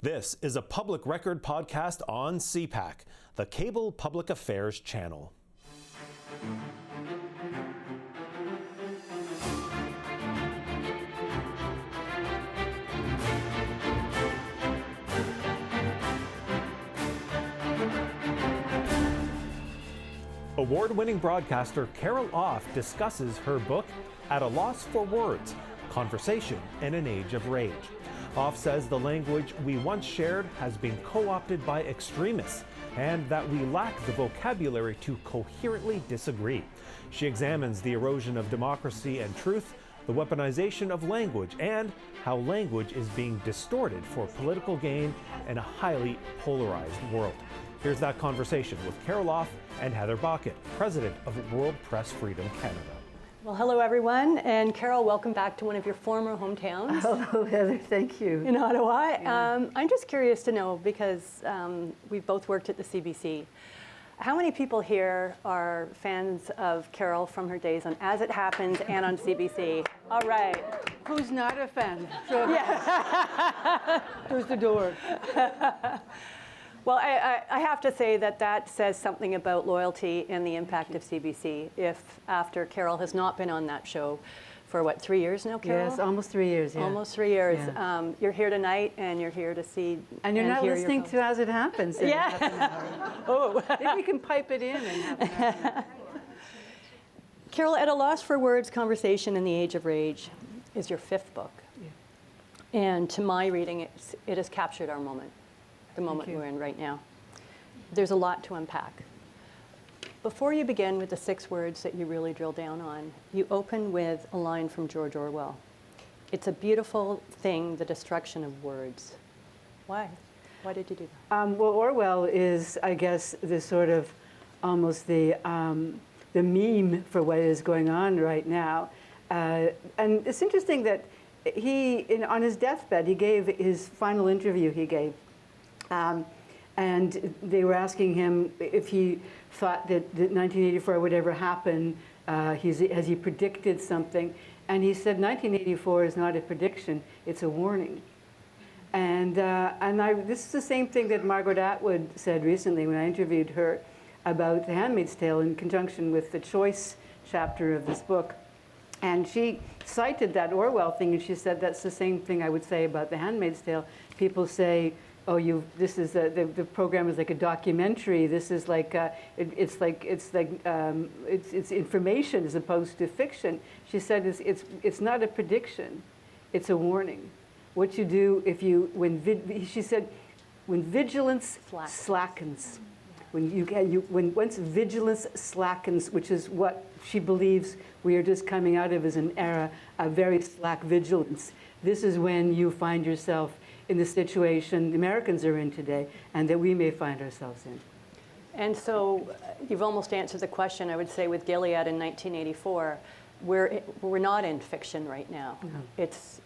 This is a public record podcast on CPAC, the Cable Public Affairs channel. Award-winning broadcaster Carol Off discusses her book, At a Loss for Words, Conversation in an Age of Rage. Off says the language we once shared has been co-opted by extremists and that we lack the vocabulary to coherently disagree. She examines the erosion of democracy and truth, the weaponization of language, and how language is being distorted for political gain in a highly polarized world. Here's that conversation with Carol Off and Heather Bakken, President of World Press Freedom Canada. Well, hello everyone, and Carol, welcome back to one of your former hometowns. Hello, Heather, thank you. In Ottawa. Yeah. I'm just curious to know, because we've both worked at the CBC, how many people here are fans of Carol from her days on As It Happens and on CBC? All right. Who's not a fan? So Yeah. Who's the door? Well, I have to say that says something about loyalty and the impact of CBC. If after Carol has not been on that show for, what, 3 years now, Carol? Yes, almost 3 years, yeah. Almost 3 years. Yeah. You're here tonight, and you're here to see And you're not listening to As It Happens. In Yeah. half an hour. Oh. Maybe we can pipe it in half an hour. Carol, At a Loss for Words, Conversation in the Age of Rage is your fifth book. Yeah. And to my reading, it has captured our moment, the moment we're in right now. There's a lot to unpack. Before you begin with the 6 words that you really drill down on, you open with a line from George Orwell. It's a beautiful thing, the destruction of words. Why? Why did you do that? Well, Orwell is, I guess, the sort of almost the meme for what is going on right now. And it's interesting that on his deathbed, he gave his final interview he gave. And they were asking him if he thought that 1984 would ever happen. Has he predicted something? And he said 1984 is not a prediction, it's a warning. And this is the same thing that Margaret Atwood said recently when I interviewed her about The Handmaid's Tale in conjunction with the choice chapter of this book. And she cited that Orwell thing, and she said that's the same thing I would say about The Handmaid's Tale. People say, oh, this is the program is like a documentary. This is like it's information as opposed to fiction. She said it's not a prediction, it's a warning. What you do she said when vigilance slackens, once vigilance slackens, which is what she believes we are just coming out of as an era of very slack vigilance. This is when you find yourself in the situation the Americans are in today, and that we may find ourselves in. And so you've almost answered the question, I would say, with Gilead in 1984. We're not in fiction right now. No.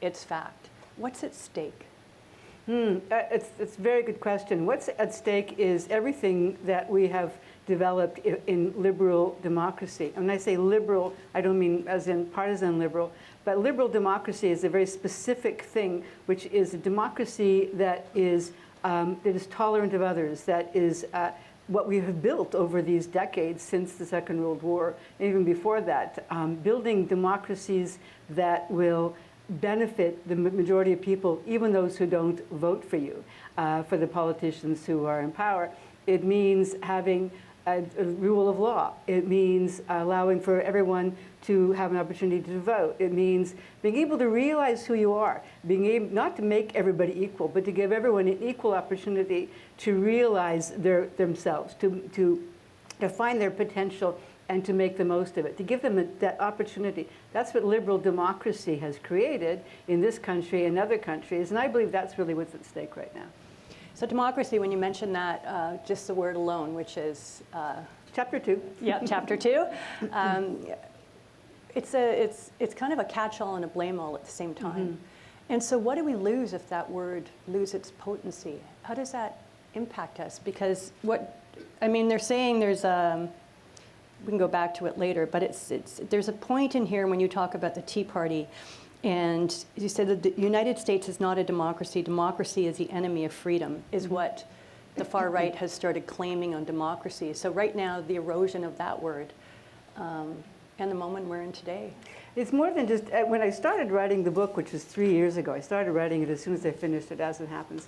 It's fact. What's at stake? It's a very good question. What's at stake is everything that we have developed in liberal democracy. And when I say liberal, I don't mean as in partisan liberal, but liberal democracy is a very specific thing, which is a democracy that is tolerant of others, that is what we have built over these decades since the Second World War, and even before that, building democracies that will benefit the majority of people, even those who don't vote for you, for the politicians who are in power. It means having a rule of law. It means allowing for everyone to have an opportunity to vote. It means being able to realize who you are, being able not to make everybody equal, but to give everyone an equal opportunity to realize themselves, to find their potential and to make the most of it, to give them that opportunity. That's what liberal democracy has created in this country and other countries, and I believe that's really what's at stake right now. So democracy, when you mention that, just the word alone, which is... Chapter 2. Yeah, Chapter 2. It's kind of a catch-all and a blame-all at the same time. Mm-hmm. And so what do we lose if that word loses its potency? How does that impact us? Because they're saying there's we can go back to it later, but there's a point in here when you talk about the Tea Party And you said that the United States is not a democracy. Democracy is the enemy of freedom, is what the far right has started claiming on democracy. So right now, the erosion of that word and the moment we're in today. It's more than just, when I started writing the book, which was 3 years ago, I started writing it as soon as I finished it, as it happens.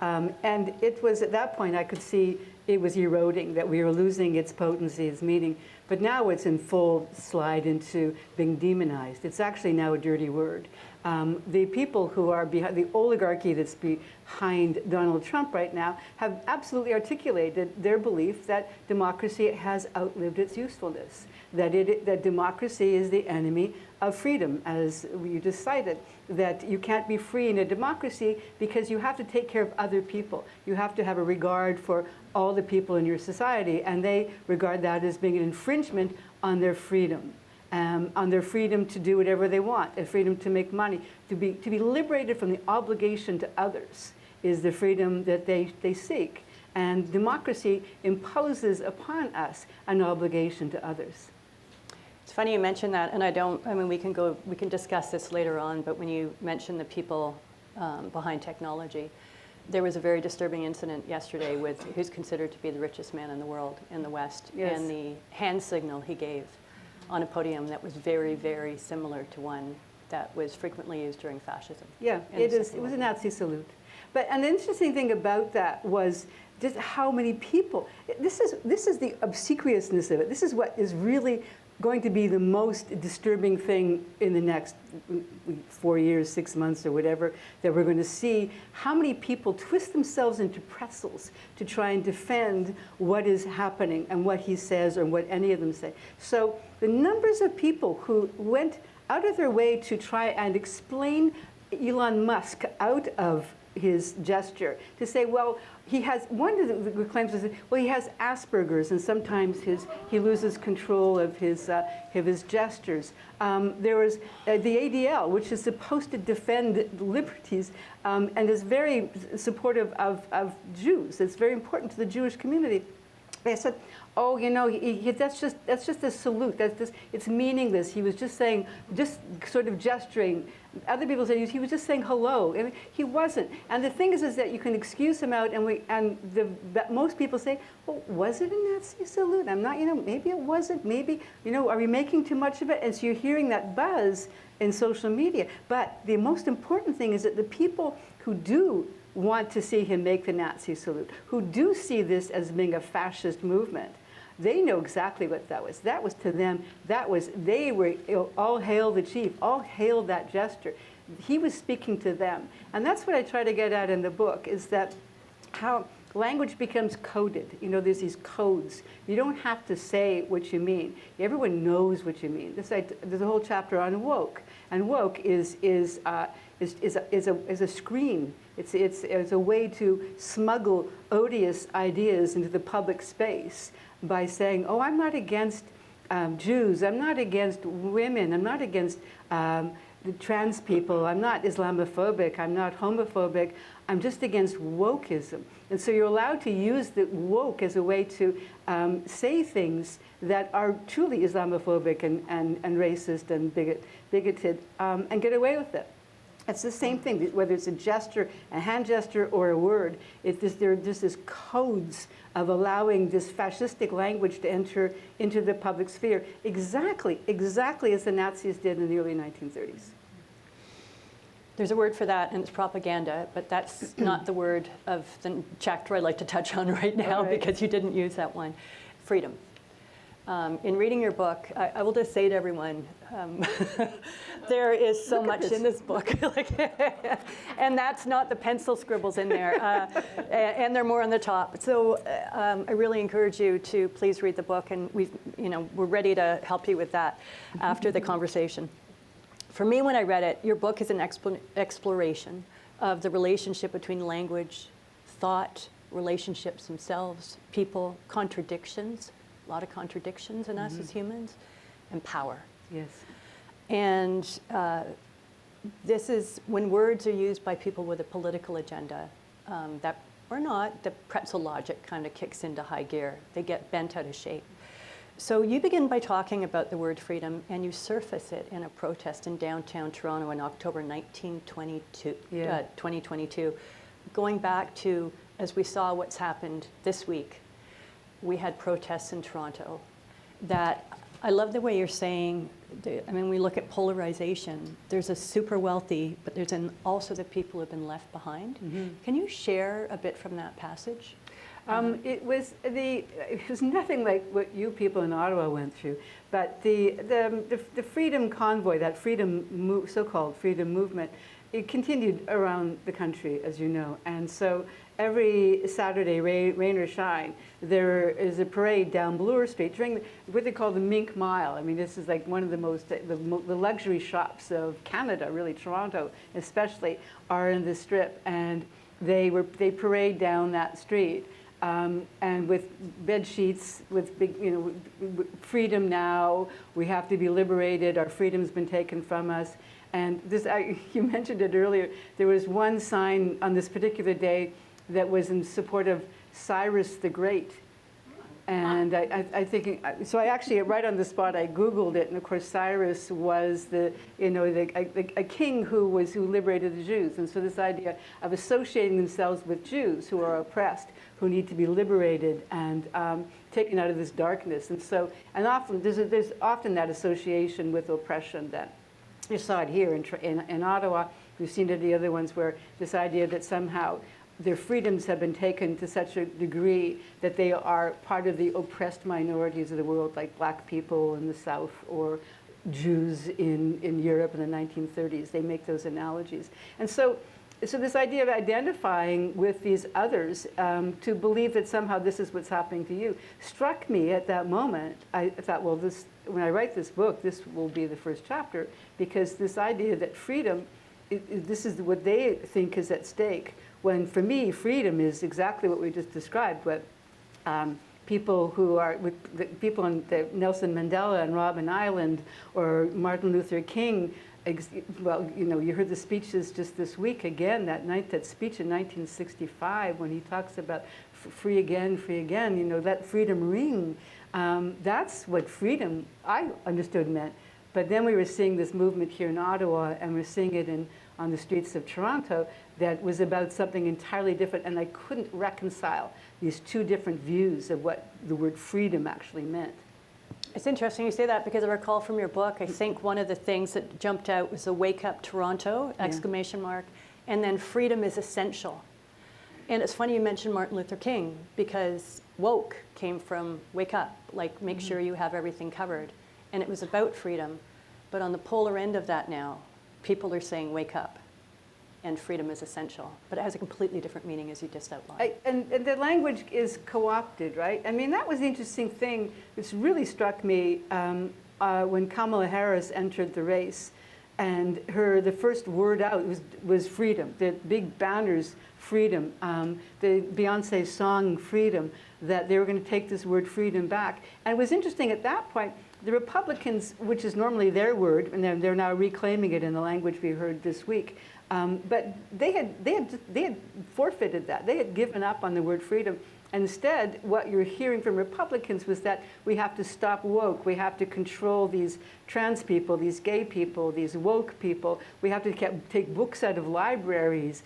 And it was at that point I could see it was eroding, that we were losing its potency, its meaning. But now it's in full slide into being demonized. It's actually now a dirty word. The people who are behind, the oligarchy that's behind Donald Trump right now, have absolutely articulated their belief that democracy has outlived its usefulness, that democracy is the enemy of freedom, as you just cited, that you can't be free in a democracy because you have to take care of other people. You have to have a regard for all the people in your society, and they regard that as being an infringement on their freedom. On their freedom to do whatever they want, and freedom to make money, to be liberated from the obligation to others is the freedom that they seek. And democracy imposes upon us an obligation to others. It's funny you mentioned that, and I mean, we can discuss this later on, but when you mentioned the people behind technology, there was a very disturbing incident yesterday with who's considered to be the richest man in the world in the West, Yes. and the hand signal he gave on a podium that was very, very similar to one that was frequently used during fascism. Yeah, it was a Nazi salute. But an interesting thing about that was just how many people, this is the obsequiousness of it. This is what is really going to be the most disturbing thing in the next 4 years, 6 months, or whatever, that we're going to see how many people twist themselves into pretzels to try and defend what is happening and what he says or what any of them say. So the numbers of people who went out of their way to try and explain Elon Musk out of his gesture, to say, well, he has, one of the claims is, well, he has Asperger's, and sometimes he loses control of his gestures. There was the ADL, which is supposed to defend liberties and is very supportive of Jews. It's very important to the Jewish community. They said, oh, you know, that's just a salute. It's meaningless. He was just saying, just sort of gesturing. Other people said he was just saying hello. I mean, he wasn't. And the thing is that you can excuse him out, but most people say, well, was it a Nazi salute? I'm not, you know, maybe it wasn't. Maybe, you know, are we making too much of it? And so you're hearing that buzz in social media. But the most important thing is that the people who do want to see him make the Nazi salute, who do see this as being a fascist movement, they know exactly what that was. That was to them, they were, all hail the chief, all hail that gesture. He was speaking to them. And that's what I try to get at in the book, is that how language becomes coded. You know, there's these codes. You don't have to say what you mean. Everyone knows what you mean. There's a whole chapter on woke. And woke is a screen. It's a way to smuggle odious ideas into the public space by saying, oh, I'm not against Jews, I'm not against women, I'm not against the trans people, I'm not Islamophobic, I'm not homophobic, I'm just against wokeism. And so you're allowed to use the woke as a way to say things that are truly Islamophobic and racist and bigoted and get away with it. It's the same thing, whether it's a gesture, a hand gesture, or a word. There are just this codes of allowing this fascistic language to enter into the public sphere, exactly as the Nazis did in the early 1930s. There's a word for that, and it's propaganda, but that's not the word of the chapter I'd like to touch on right now, because you didn't use that one. Freedom. In reading your book, I will just say to everyone, there is so much in this book. And that's not the pencil scribbles in there. And they're more on the top. So I really encourage you to please read the book, and we're ready to help you with that after the conversation. For me, when I read it, your book is an exploration of the relationship between language, thought, relationships themselves, people, contradictions. A lot of contradictions in us as humans, and power. Yes. And this is when words are used by people with a political agenda that or not, the pretzel logic kind of kicks into high gear. They get bent out of shape. So you begin by talking about the word freedom, and you surface it in a protest in downtown Toronto in October 2022. Going back to, as we saw what's happened this week, we had protests in Toronto that, I love the way you're saying, I mean, we look at polarization. There's a super wealthy, but there's also the people who have been left behind. Mm-hmm. Can you share a bit from that passage? It was nothing like what you people in Ottawa went through, but the freedom convoy, that so-called freedom movement, it continued around the country, as you know, and so every Saturday, rain or shine, there is a parade down Bloor Street during what they call the Mink Mile. I mean, this is like one of the luxury shops of Canada, really. Toronto especially are in the Strip, and they parade down that street. And with bed sheets, with big, freedom now, we have to be liberated, our freedom's been taken from us. And this, you mentioned it earlier, there was one sign on this particular day that was in support of Cyrus the Great. And I think, so I actually, right on the spot, I Googled it, and of course Cyrus was a king who liberated the Jews. And so this idea of associating themselves with Jews who are oppressed, who need to be liberated and taken out of this darkness. And so, and often, there's often that association with oppression that you saw it here in Ottawa. We've seen it in the other ones where this idea that somehow their freedoms have been taken to such a degree that they are part of the oppressed minorities of the world, like black people in the South or Jews in Europe in the 1930s. They make those analogies. And so this idea of identifying with these others, to believe that somehow this is what's happening to you, struck me at that moment. I thought, well, when I write this book, this will be the first chapter, because this idea that freedom, this is what they think is at stake. When for me, freedom is exactly what we just described. What people who are people on the Nelson Mandela and Robben Island or Martin Luther King. Well, you heard the speeches just this week again. That speech in 1965 when he talks about free again, let freedom ring. That's what freedom I understood meant. But then we were seeing this movement here in Ottawa, and we're seeing it on the streets of Toronto that was about something entirely different, and I couldn't reconcile these two different views of what the word freedom actually meant. It's interesting you say that, because I recall from your book, I think one of the things that jumped out was a "Wake Up Toronto!" exclamation mark, and then freedom is essential. And it's funny you mentioned Martin Luther King, because woke came from wake up, like make sure you have everything covered. And it was about freedom. But on the polar end of that now, people are saying wake up, and freedom is essential. But it has a completely different meaning, as you just outlined. And the language is co-opted, right? I mean, that was the interesting thing that's really struck me when Kamala Harris entered the race. And the first word out was freedom. The big banners, freedom. The Beyonce song, freedom, that they were going to take this word freedom back. And it was interesting at that point, the Republicans, which is normally their word, and they're now reclaiming it in the language we heard this week, but they had forfeited that. They had given up on the word freedom. Instead, what you're hearing from Republicans was that we have to stop woke. We have to control these trans people, these gay people, these woke people. We have to take books out of libraries.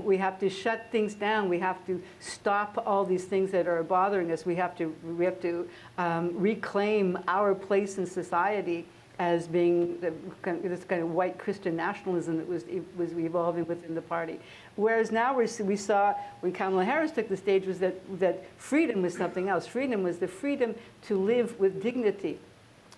We have to shut things down. We have to stop all these things that are bothering us. We have to reclaim our place in society as being this kind of white Christian nationalism that was evolving within the party. Whereas now we saw, when Kamala Harris took the stage, was that freedom was something else. Freedom was the freedom to live with dignity.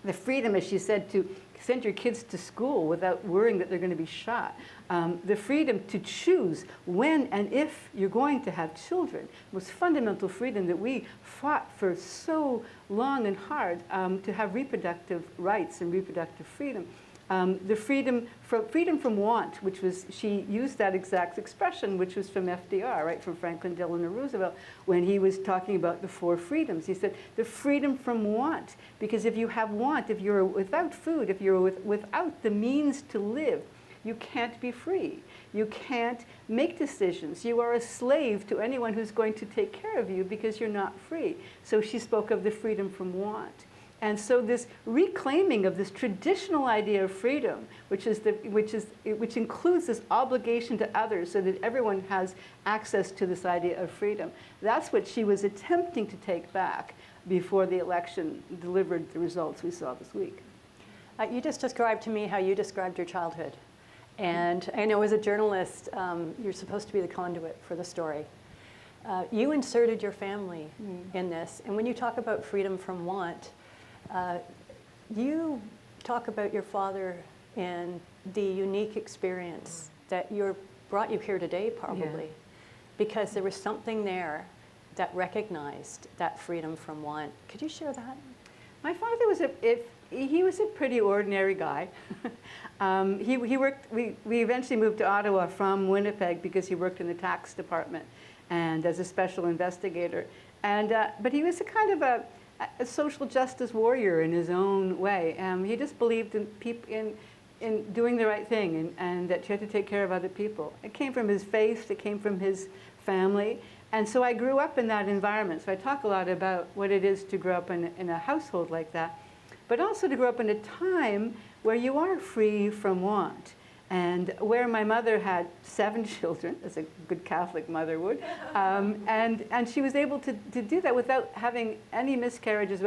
The freedom, as she said, to send your kids to school without worrying that they're going to be shot. The freedom to choose when and if you're going to have children was fundamental freedom that we fought for so long and hard, to have reproductive rights and reproductive freedom. The freedom from want, which was, she used that exact expression, which was from FDR, right, from Franklin Delano Roosevelt, when he was talking about the 4 freedoms. He said, the freedom from want, because if you have want, if you're without food, if you're without the means to live, you can't be free. You can't make decisions. You are a slave to anyone who's going to take care of you because you're not free. So she spoke of the freedom from want. And so this reclaiming of this traditional idea of freedom, which includes this obligation to others so that everyone has access to this idea of freedom, that's what she was attempting to take back before the election delivered the results we saw this week. You just described to me how you described your childhood. And I know as a journalist, you're supposed to be the conduit for the story. You inserted your family in this. And when you talk about freedom from want, you talk about your father and the unique experience that brought you here today, probably, because there was something there that recognized that freedom from want. Could you share that? My father was he was a pretty ordinary guy. He worked. We eventually moved to Ottawa from Winnipeg because he worked in the tax department and as a special investigator. And but he was a kind of a social justice warrior in his own way. He just believed in doing the right thing and that you had to take care of other people. It came from his faith. It came from his family. And so I grew up in that environment. So I talk a lot about what it is to grow up in a household like that, but also to grow up in a time where you are free from want. And where my mother had 7 children, as a good Catholic mother would, and she was able to do that without having any miscarriages,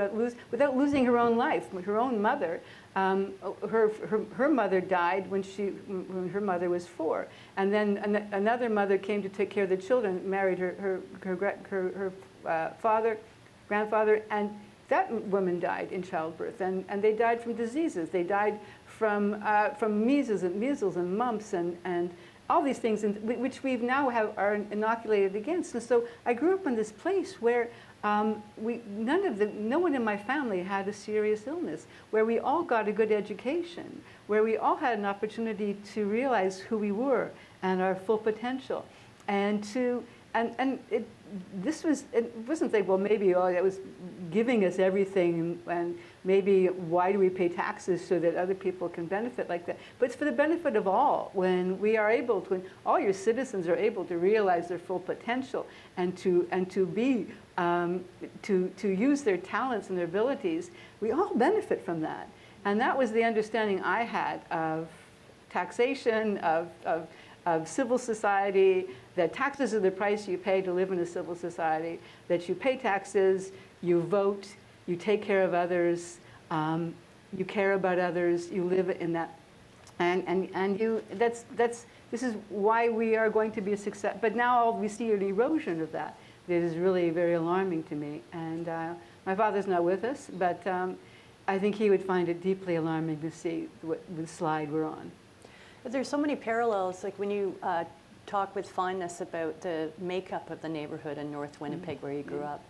without losing her own life. Her own mother, her mother died when her mother was 4, and then another mother came to take care of the children, married her grandfather, and that woman died in childbirth, and they died from diseases. They died from measles and mumps and all these things, which we've now are inoculated against. And so I grew up in this place where no one in my family had a serious illness, where we all got a good education, where we all had an opportunity to realize who we were and our full potential, it wasn't like, well, maybe it was giving us everything, and maybe why do we pay taxes so that other people can benefit like that? But it's for the benefit of all. When all your citizens are able to realize their full potential and to use their talents and their abilities, we all benefit from that. And that was the understanding I had of taxation, of civil society, that taxes are the price you pay to live in a civil society, that you pay taxes, you vote, you take care of others, you care about others, you live in that, this is why we are going to be a success. But now we see an erosion of that is really very alarming to me. And my father's not with us, but I think he would find it deeply alarming to see the slide we're on. But there's so many parallels, like when you talk with fondness about the makeup of the neighborhood in North Winnipeg where you grew up.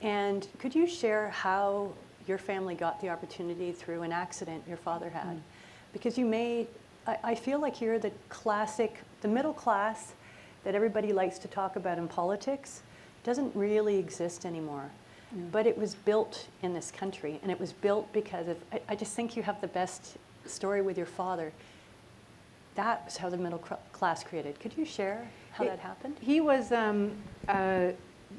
And could you share how your family got the opportunity through an accident your father had? Because I feel like you're the middle class that everybody likes to talk about in politics doesn't really exist anymore. But it was built in this country, and it was built because I just think you have the best story with your father. That was how the middle class created. Could you share how that happened? He was,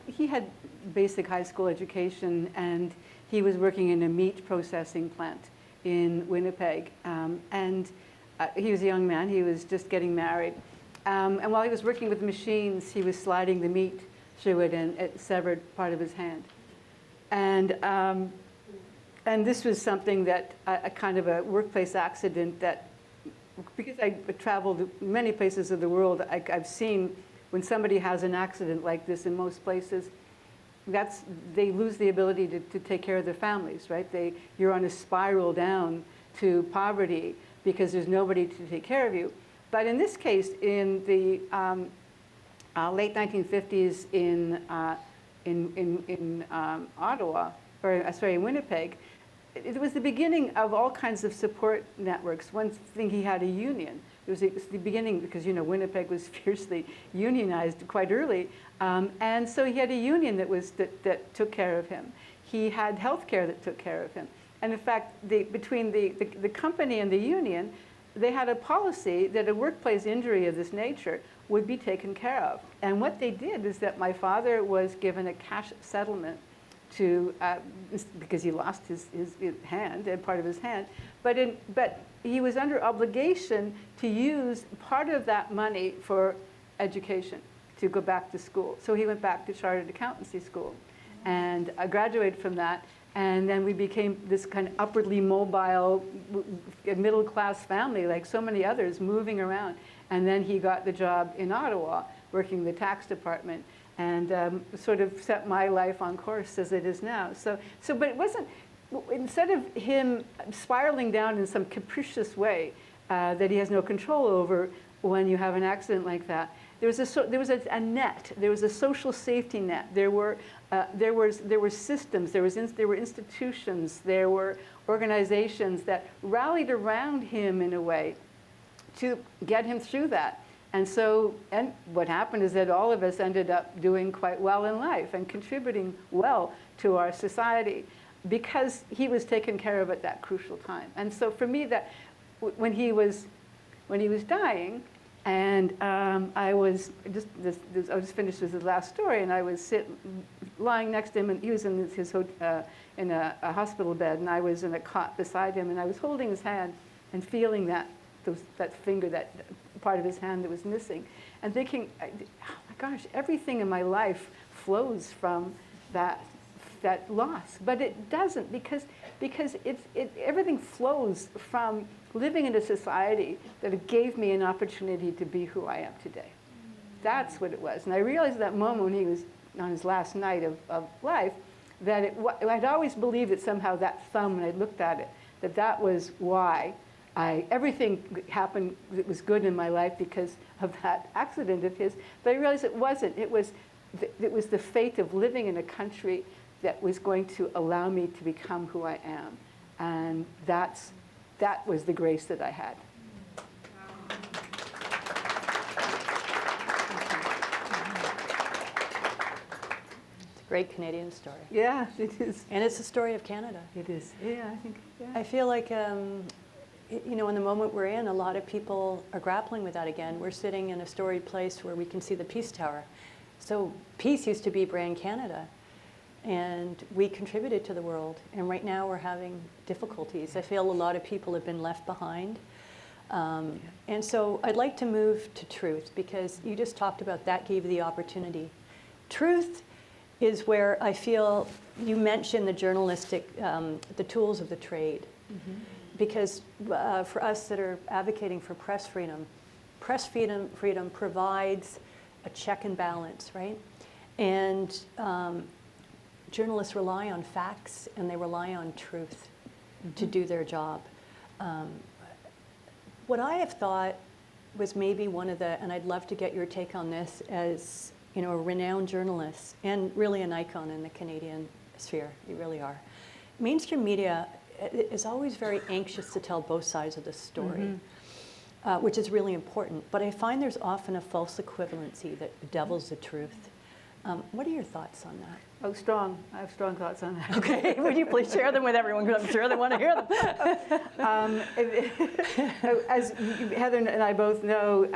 he had basic high school education, and he was working in a meat processing plant in Winnipeg. He was a young man. He was just getting married. And while he was working with machines, he was sliding the meat through it, and it severed part of his hand. And this was something that, a kind of a workplace accident that, because I traveled many places of the world, I've seen when somebody has an accident like this in most places, they lose the ability to take care of their families, right? You're on a spiral down to poverty because there's nobody to take care of you. But in this case, in the late 1950s in Ottawa, or sorry, in Winnipeg, it was the beginning of all kinds of support networks. One thing, he had a union. It was the beginning because, Winnipeg was fiercely unionized quite early. And so he had a union that took care of him. He had health care that took care of him. And in fact, between the company and the union, they had a policy that a workplace injury of this nature would be taken care of. And what they did is that my father was given a cash settlement to, because he lost his hand, part of his hand, but he was under obligation to use part of that money for education, to go back to school. So he went back to chartered accountancy school, and I graduated from that. And then we became this kind of upwardly mobile, middle-class family, like so many others, moving around. And then he got the job in Ottawa, working in the tax department, and sort of set my life on course as it is now. But it wasn't, instead of him spiraling down in some capricious way that he has no control over when you have an accident like that, there was a net. There was a social safety net. There were systems. There were institutions. There were organizations that rallied around him in a way to get him through that. And what happened is that all of us ended up doing quite well in life and contributing well to our society because he was taken care of at that crucial time. And so for me, that when he was dying. And I'll just finish with the last story. And I was lying next to him, and he was in in a hospital bed, and I was in a cot beside him, and I was holding his hand and feeling that finger, that part of his hand that was missing, and thinking, oh my gosh, everything in my life flows from that loss, but it doesn't because everything flows from living in a society that gave me an opportunity to be who I am today. That's what it was. And I realized at that moment when he was on his last night of life, that I'd always believed that somehow that thumb, when I looked at it, that was why everything happened that was good in my life because of that accident of his. But I realized it wasn't. It was the fate of living in a country that was going to allow me to become who I am. And that was the grace that I had. It's a great Canadian story. Yeah, it is. And it's the story of Canada. It is. Yeah, I think. Yeah. I feel like, in the moment we're in, a lot of people are grappling with that again. We're sitting in a storied place where we can see the Peace Tower. So peace used to be brand Canada. And we contributed to the world. And right now we're having difficulties. I feel a lot of people have been left behind. And so I'd like to move to truth, because you just talked about that gave you the opportunity. Truth is where I feel you mentioned the journalistic, the tools of the trade. Mm-hmm. Because for us that are advocating for press freedom provides a check and balance, right? And journalists rely on facts and they rely on truth to do their job. What I have thought was maybe one of the, and I'd love to get your take on this as a renowned journalist and really an icon in the Canadian sphere, you really are. Mainstream media is always very anxious to tell both sides of the story, which is really important. But I find there's often a false equivalency that bedevils the truth. What are your thoughts on that? Oh, strong. I have strong thoughts on that. Okay, would you please share them with everyone, because I'm sure they want to hear them. As Heather and I both know,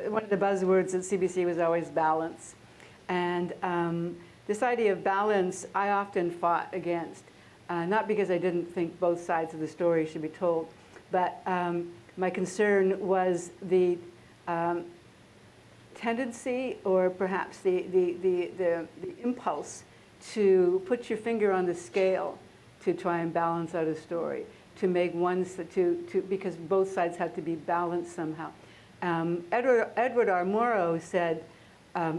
one of the buzzwords at CBC was always balance. And this idea of balance, I often fought against. Not because I didn't think both sides of the story should be told, but my concern was the tendency, or perhaps the impulse to put your finger on the scale to try and balance out a story, to make because both sides have to be balanced somehow. Edward R. Murrow said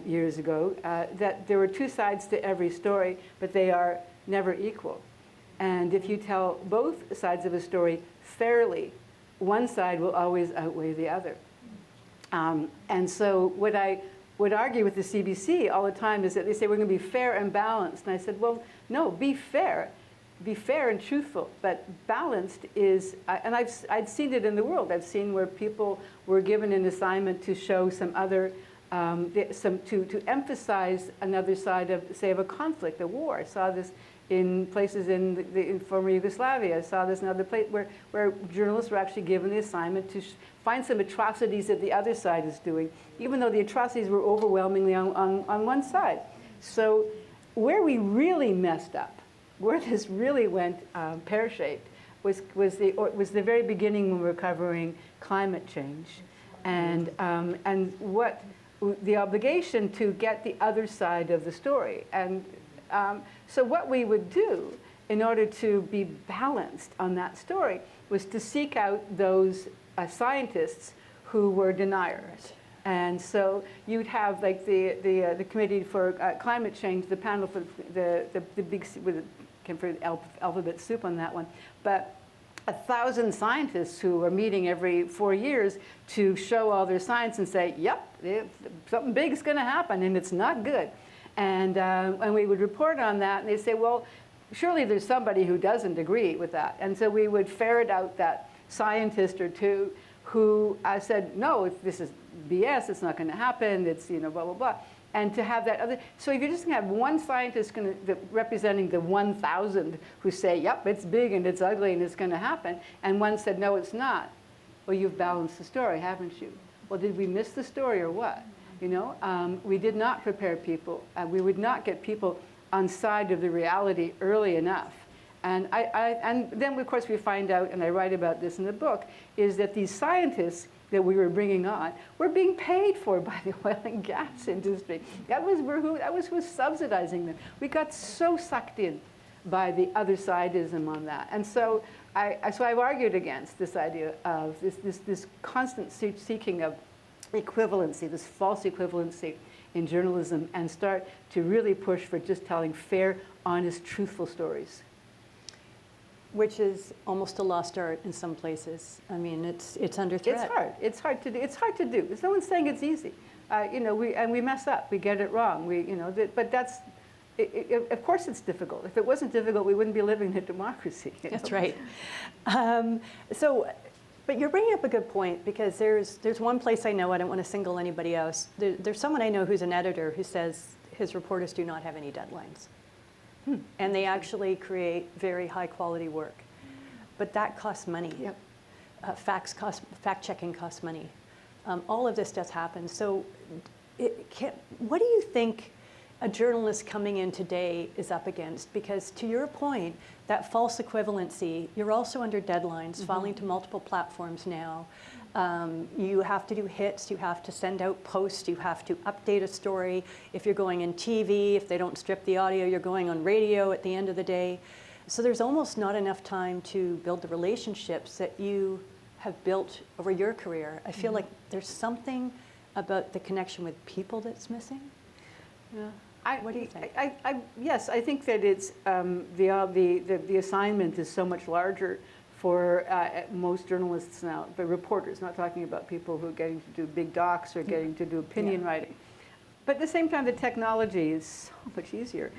years ago that there were two sides to every story, but they are never equal. And if you tell both sides of a story fairly, one side will always outweigh the other. And so what I would argue with the CBC all the time is that they say we're going to be fair and balanced. And I said, well, no, be fair and truthful. But balanced is, and I'd seen it in the world. I've seen where people were given an assignment to show some other, to emphasize another side of, say, of a conflict, a war. I saw this in places in former Yugoslavia. I saw this in other places where journalists were actually given the assignment to find some atrocities that the other side is doing, even though the atrocities were overwhelmingly on one side. So where we really messed up, where this really went pear-shaped, was the very beginning when we were covering climate change, and what the obligation to get the other side of the story. And so what we would do in order to be balanced on that story was to seek out those scientists who were deniers. And so you'd have like the Committee for Climate Change, the panel for the big, came for alphabet soup on that one, but 1,000 scientists who are meeting every 4 years to show all their science and say, yep, something big is going to happen and it's not good. And we would report on that, and they'd say, well, surely there's somebody who doesn't agree with that. And so we would ferret out that scientist or two who said, no, this is BS, it's not going to happen, it's, blah, blah, blah. And to have that other, so if you're just going to have one scientist representing the 1,000 who say, yep, it's big and it's ugly and it's going to happen, and one said, no, it's not, well, you've balanced the story, haven't you? Well, did we miss the story or what? We did not prepare people. We would not get people on side of the reality early enough. And then, of course, we find out, and I write about this in the book, is that these scientists that we were bringing on were being paid for by the oil and gas industry. That was who was subsidizing them. We got so sucked in by the other sideism on that. And so I've argued against this idea of this constant seeking of equivalency, this false equivalency in journalism, and start to really push for just telling fair, honest, truthful stories. Which is almost a lost art in some places. I mean, it's under threat. It's hard. It's hard to do. It's hard to do. There's no one saying it's easy. We mess up. We get it wrong. But that's. Of course, it's difficult. If it wasn't difficult, we wouldn't be living in a democracy. That's right. But you're bringing up a good point, because there's one place I know, I don't want to single anybody else. There's someone I know who's an editor who says his reporters do not have any deadlines. And they actually create very high quality work. But that costs money. Yep. Fact-checking costs money. All of this does happen. So what do you think a journalist coming in today is up against? Because to your point, that false equivalency, you're also under deadlines, filing to multiple platforms now. You have to do hits, you have to send out posts, you have to update a story. If you're going in TV, if they don't strip the audio, you're going on radio at the end of the day. So there's almost not enough time to build the relationships that you have built over your career. I feel like there's something about the connection with people that's missing. Yeah. What do you think? Yes, I think that it's the assignment is so much larger for most journalists now, but reporters, not talking about people who are getting to do big docs or getting to do opinion writing. But at the same time, the technology is so much easier.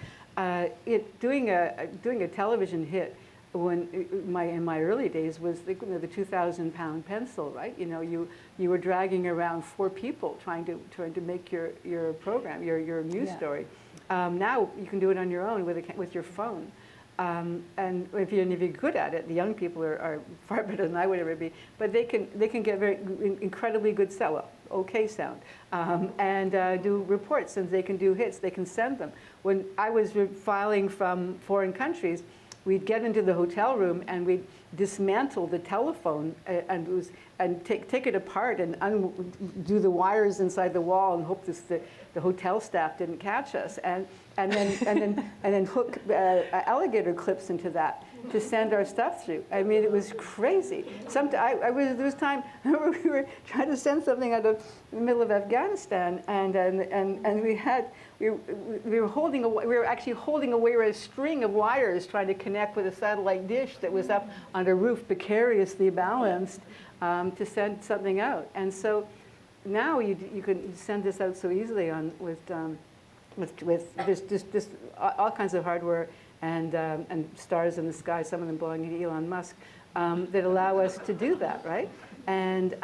Doing a television hit in my early days was the 2,000-pound pencil, right? You were dragging around 4 people trying to make your program, your news story. Now you can do it on your own with your phone. And if you're good at it, the young people are far better than I would ever be. But they can get very incredibly good sound, okay sound, and do reports, and they can do hits. They can send them. When I was filing from foreign countries, we'd get into the hotel room and we'd dismantle the telephone and take it apart and undo the wires inside the wall and hope the hotel staff didn't catch us, and then hook alligator clips into that to send our stuff through. I mean, it was crazy. There was time we were trying to send something out of the middle of Afghanistan, and we were actually holding a string of wires trying to connect with a satellite dish that was up on a roof, precariously balanced, to send something out. And so now you can send this out so easily with just all kinds of hardware and stars in the sky, some of them belonging to Elon Musk, that allow us to do that, right? And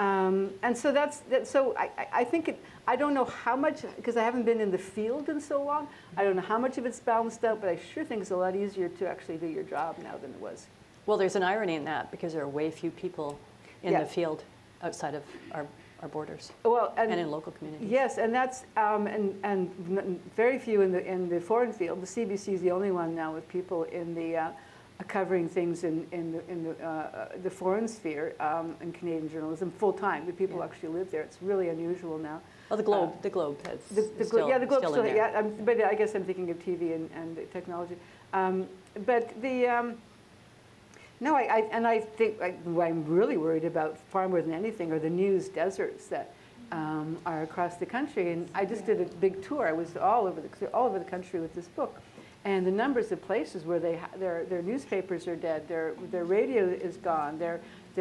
so so I think I don't know how much, because I haven't been in the field in so long, I don't know how much of it's balanced out, but I sure think it's a lot easier to actually do your job now than it was. Well, there's an irony in that, because there are way few people in the field outside of our borders Well, and in local communities. Yes, and that's and very few in the foreign field. The CBC is the only one now with people in the covering things in the foreign sphere in Canadian journalism full time. The people who actually live there. It's really unusual now. Well, the Globe has the still, yeah, the Globe still still, in there. yeah. But I guess I'm thinking of TV and technology. But the no, I think what I'm really worried about far more than anything are the news deserts that are across the country. And I just did a big tour. I was all over the country with this book, and the numbers of places where their newspapers are dead, their radio is gone, their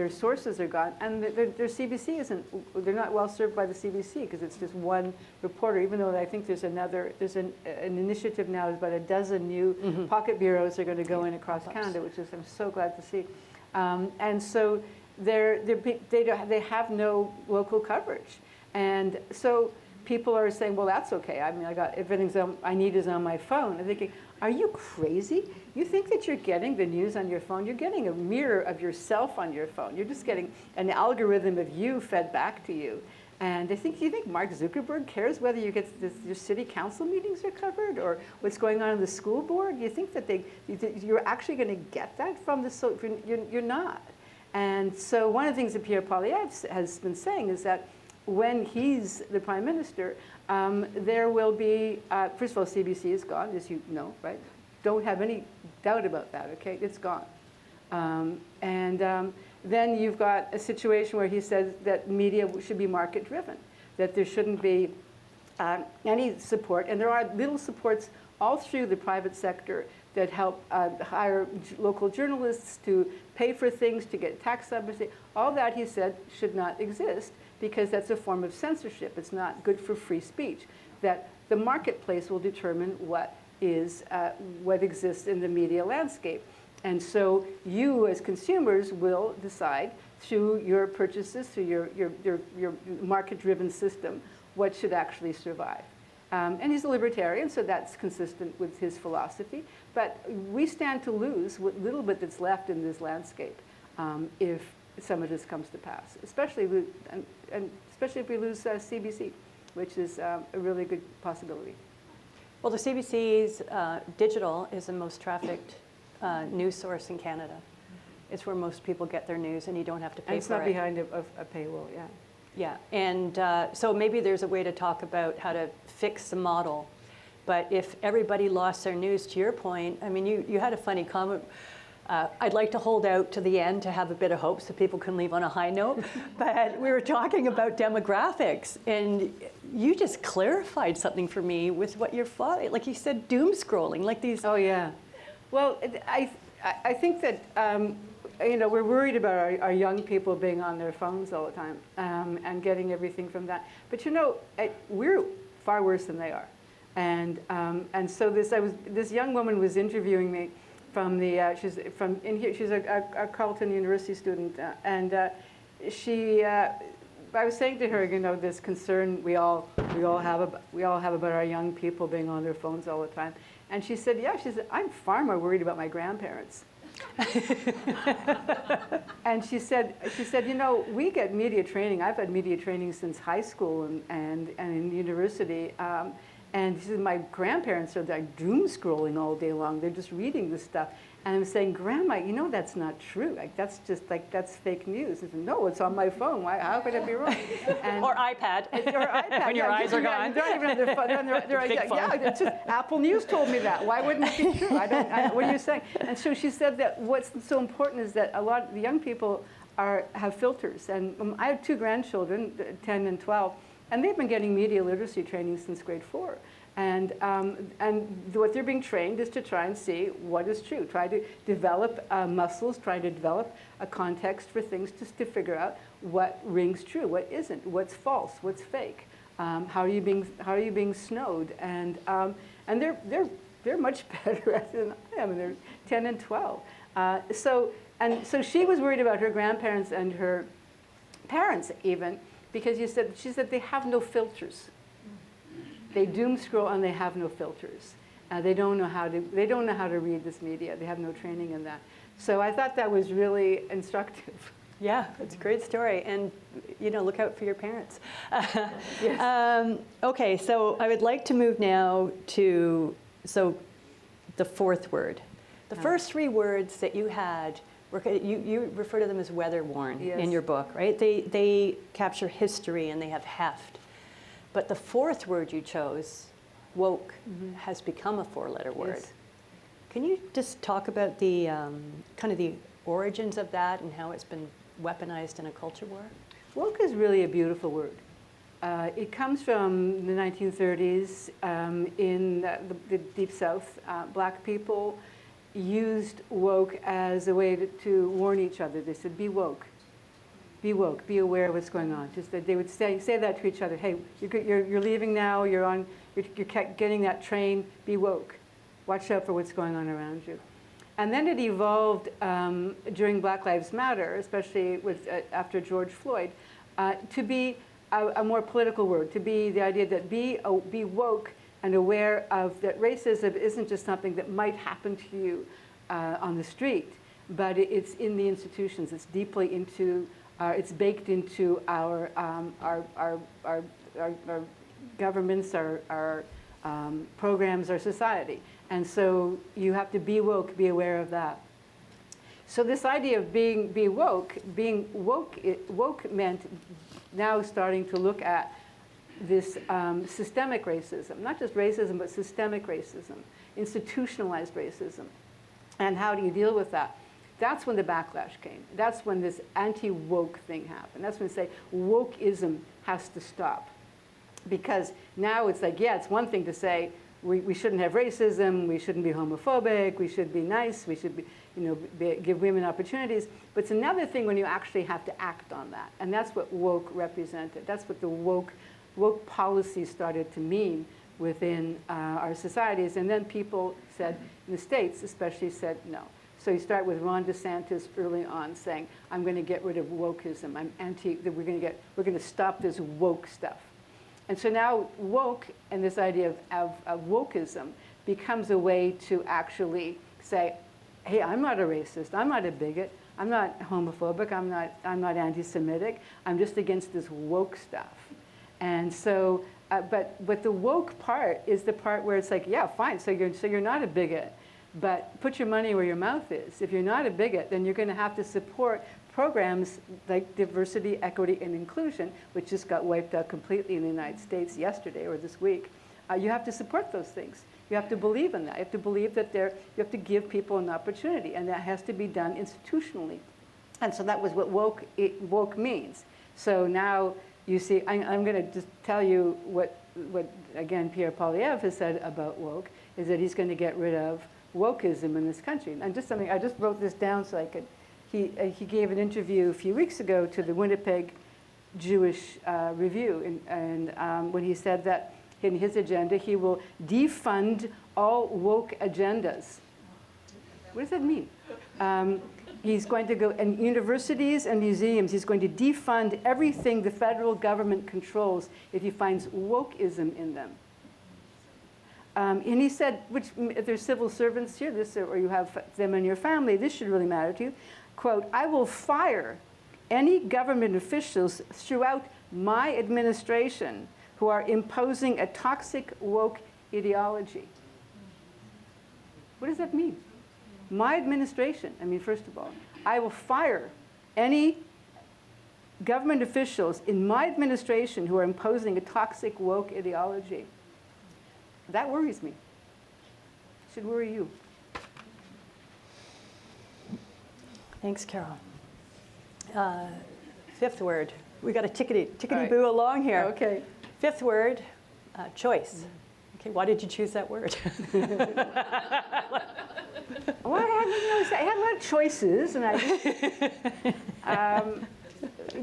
sources are gone, and their CBC isn't. They're not well served by the CBC because it's just one reporter. Even though I think there's an initiative now. About a dozen new pocket bureaus are going to go in across Canada, which is I'm so glad to see. And so they have no local coverage, and so people are saying, well, that's okay. I mean, if anything I need is on my phone. I'm thinking, are you crazy? You think that you're getting the news on your phone? You're getting a mirror of yourself on your phone. You're just getting an algorithm of you fed back to you. And do you think Mark Zuckerberg cares whether you get your city council meetings are covered or what's going on in the school board? You think that you're actually going to get that from you're not. And so one of the things that Pierre Poilievre has been saying is that when he's the prime minister, there will be, first of all, CBC is gone, as you know, right? Don't have any doubt about that, okay? It's gone. Then you've got a situation where he says that media should be market-driven, that there shouldn't be any support. And there are little supports all through the private sector that help hire local journalists to pay for things, to get tax subsidy. All that, he said, should not exist because that's a form of censorship. It's not good for free speech. That the marketplace will determine what exists in the media landscape. And so you as consumers will decide through your purchases, through your market-driven system, what should actually survive. And he's a libertarian, so that's consistent with his philosophy. But we stand to lose what little bit that's left in this landscape if some of this comes to pass, especially if we lose CBC, which is a really good possibility. Well, the CBC's digital is the most trafficked news source in Canada. It's where most people get their news, and you don't have to pay for it. And it's not behind a paywall, yeah. Yeah, and so maybe there's a way to talk about how to fix the model. But if everybody lost their news, to your point, I mean, you had a funny comment. I'd like to hold out to the end to have a bit of hope so people can leave on a high note. But we were talking about demographics, and you just clarified something for me with what you're following. Like you said, doom scrolling, like these. Oh, yeah. Well, I think that, we're worried about our young people being on their phones all the time and getting everything from that. But, we're far worse than they are. And so this young woman was interviewing me from she's a Carleton University student, and I was saying to her, this concern we all have about our young people being on their phones all the time, and she said, I'm far more worried about my grandparents. And she said, we get media training. I've had media training since high school and in university. And she said, my grandparents are like doom scrolling all day long. They're just reading this stuff. And I'm saying, Grandma, that's not true. Like, that's fake news. I said, no, it's on my phone. How could I be wrong? And or iPad. Or iPad. When your eyes are gone. They're not even on their phone. It's just Apple News told me that. Why wouldn't it be true? What are you saying? And so she said that what's so important is that a lot of the young people have filters. And I have two grandchildren, 10 and 12. And they've been getting media literacy training since grade 4. And what they're being trained is to try and see what is true, try to develop muscles, try to develop a context for things to figure out what rings true, what isn't, what's false, what's fake, how are you being snowed, and they're much better at it than I am. And they're 10 and 12. So she was worried about her grandparents and her parents even. Because she said they have no filters. They doom scroll and they have no filters. They don't know how to read this media. They have no training in that. So I thought that was really instructive. Yeah, it's a great story, and look out for your parents. Yes. Okay, so I would like to move now to the fourth word. The first three words that you had, you refer to them as weather-worn in your book, right? They capture history and they have heft. But the fourth word you chose, woke, has become a four-letter word. Yes. Can you just talk about the kind of the origins of that and how it's been weaponized in a culture war? Woke is really a beautiful word. It comes from the 1930s in the Deep South. Black people used woke as a way to warn each other. They said, be woke, be aware of what's going on. Just that they would say that to each other. Hey, you're leaving now, you're getting that train, be woke. Watch out for what's going on around you. And then it evolved during Black Lives Matter, especially after George Floyd, to be a more political word, to be the idea that be woke and aware of that racism isn't just something that might happen to you on the street, but it's in the institutions. It's deeply into, it's baked into our governments, our programs, our society. And so you have to be woke, be aware of that. So this idea of being woke meant now starting to look at this systemic racism, not just racism, but systemic racism, institutionalized racism. And how do you deal with that? That's when the backlash came. That's when this anti-woke thing happened. That's when they say wokeism has to stop. Because now it's like, yeah, it's one thing to say, we shouldn't have racism, we shouldn't be homophobic, we should be nice, we should give women opportunities. But it's another thing when you actually have to act on that. And that's what woke represented. That's what the woke policy started to mean within our societies. And then people said, in the States especially, said no. So you start with Ron DeSantis early on saying, I'm going to get rid of wokeism. We're going to stop this woke stuff. And so now woke and this idea of wokeism becomes a way to actually say, hey, I'm not a racist, I'm not a bigot, I'm not homophobic, I'm not anti-Semitic, I'm just against this woke stuff. And so, but the woke part is the part where it's like, yeah, fine, so you're not a bigot, but put your money where your mouth is. If you're not a bigot, then you're going to have to support programs like diversity, equity, and inclusion, which just got wiped out completely in the United States yesterday or this week. You have to support those things. You have to believe in that. You have to believe that you have to give people an opportunity, and that has to be done institutionally. And so that was what woke means. So now you see, I'm going to just tell you what again, Pierre Poilievre has said about woke, is that he's going to get rid of wokeism in this country. And just something, I just wrote this down so I could. He gave an interview a few weeks ago to the Winnipeg Jewish Review, and when he said that in his agenda he will defund all woke agendas. What does that mean? He's going to go in universities and museums. He's going to defund everything the federal government controls if he finds wokeism in them. And he said, if there's civil servants here, or you have them in your family, this should really matter to you. Quote, I will fire any government officials throughout my administration who are imposing a toxic woke ideology. What does that mean? My administration, I mean, first of all, I will fire any government officials in my administration who are imposing a toxic woke ideology. That worries me. It should worry you. Thanks, Carol. Fifth word. We got a tickety-boo along here. Okay. Fifth word, choice. Okay, why did you choose that word? Well, I had a lot of choices, and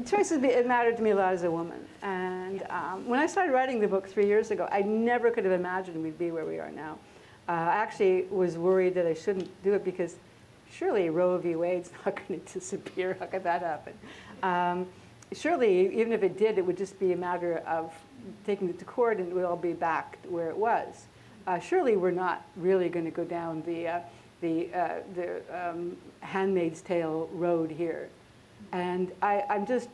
choices it mattered to me a lot as a woman. And when I started writing the book 3 years ago, I never could have imagined we'd be where we are now. I actually was worried that I shouldn't do it because surely Roe v. Wade's not going to disappear. How could that happen? Surely, even if it did, it would just be a matter of taking it to court and it would all be back where it was. Surely we're not really going to go down the Handmaid's Tale road here. And I'm just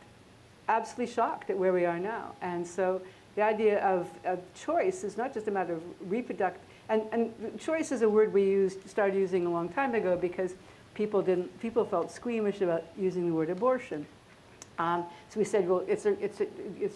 absolutely shocked at where we are now. And so the idea of choice is not just a matter of reproductive, and choice is a word we started using a long time ago because people felt squeamish about using the word abortion. So we said, well, it's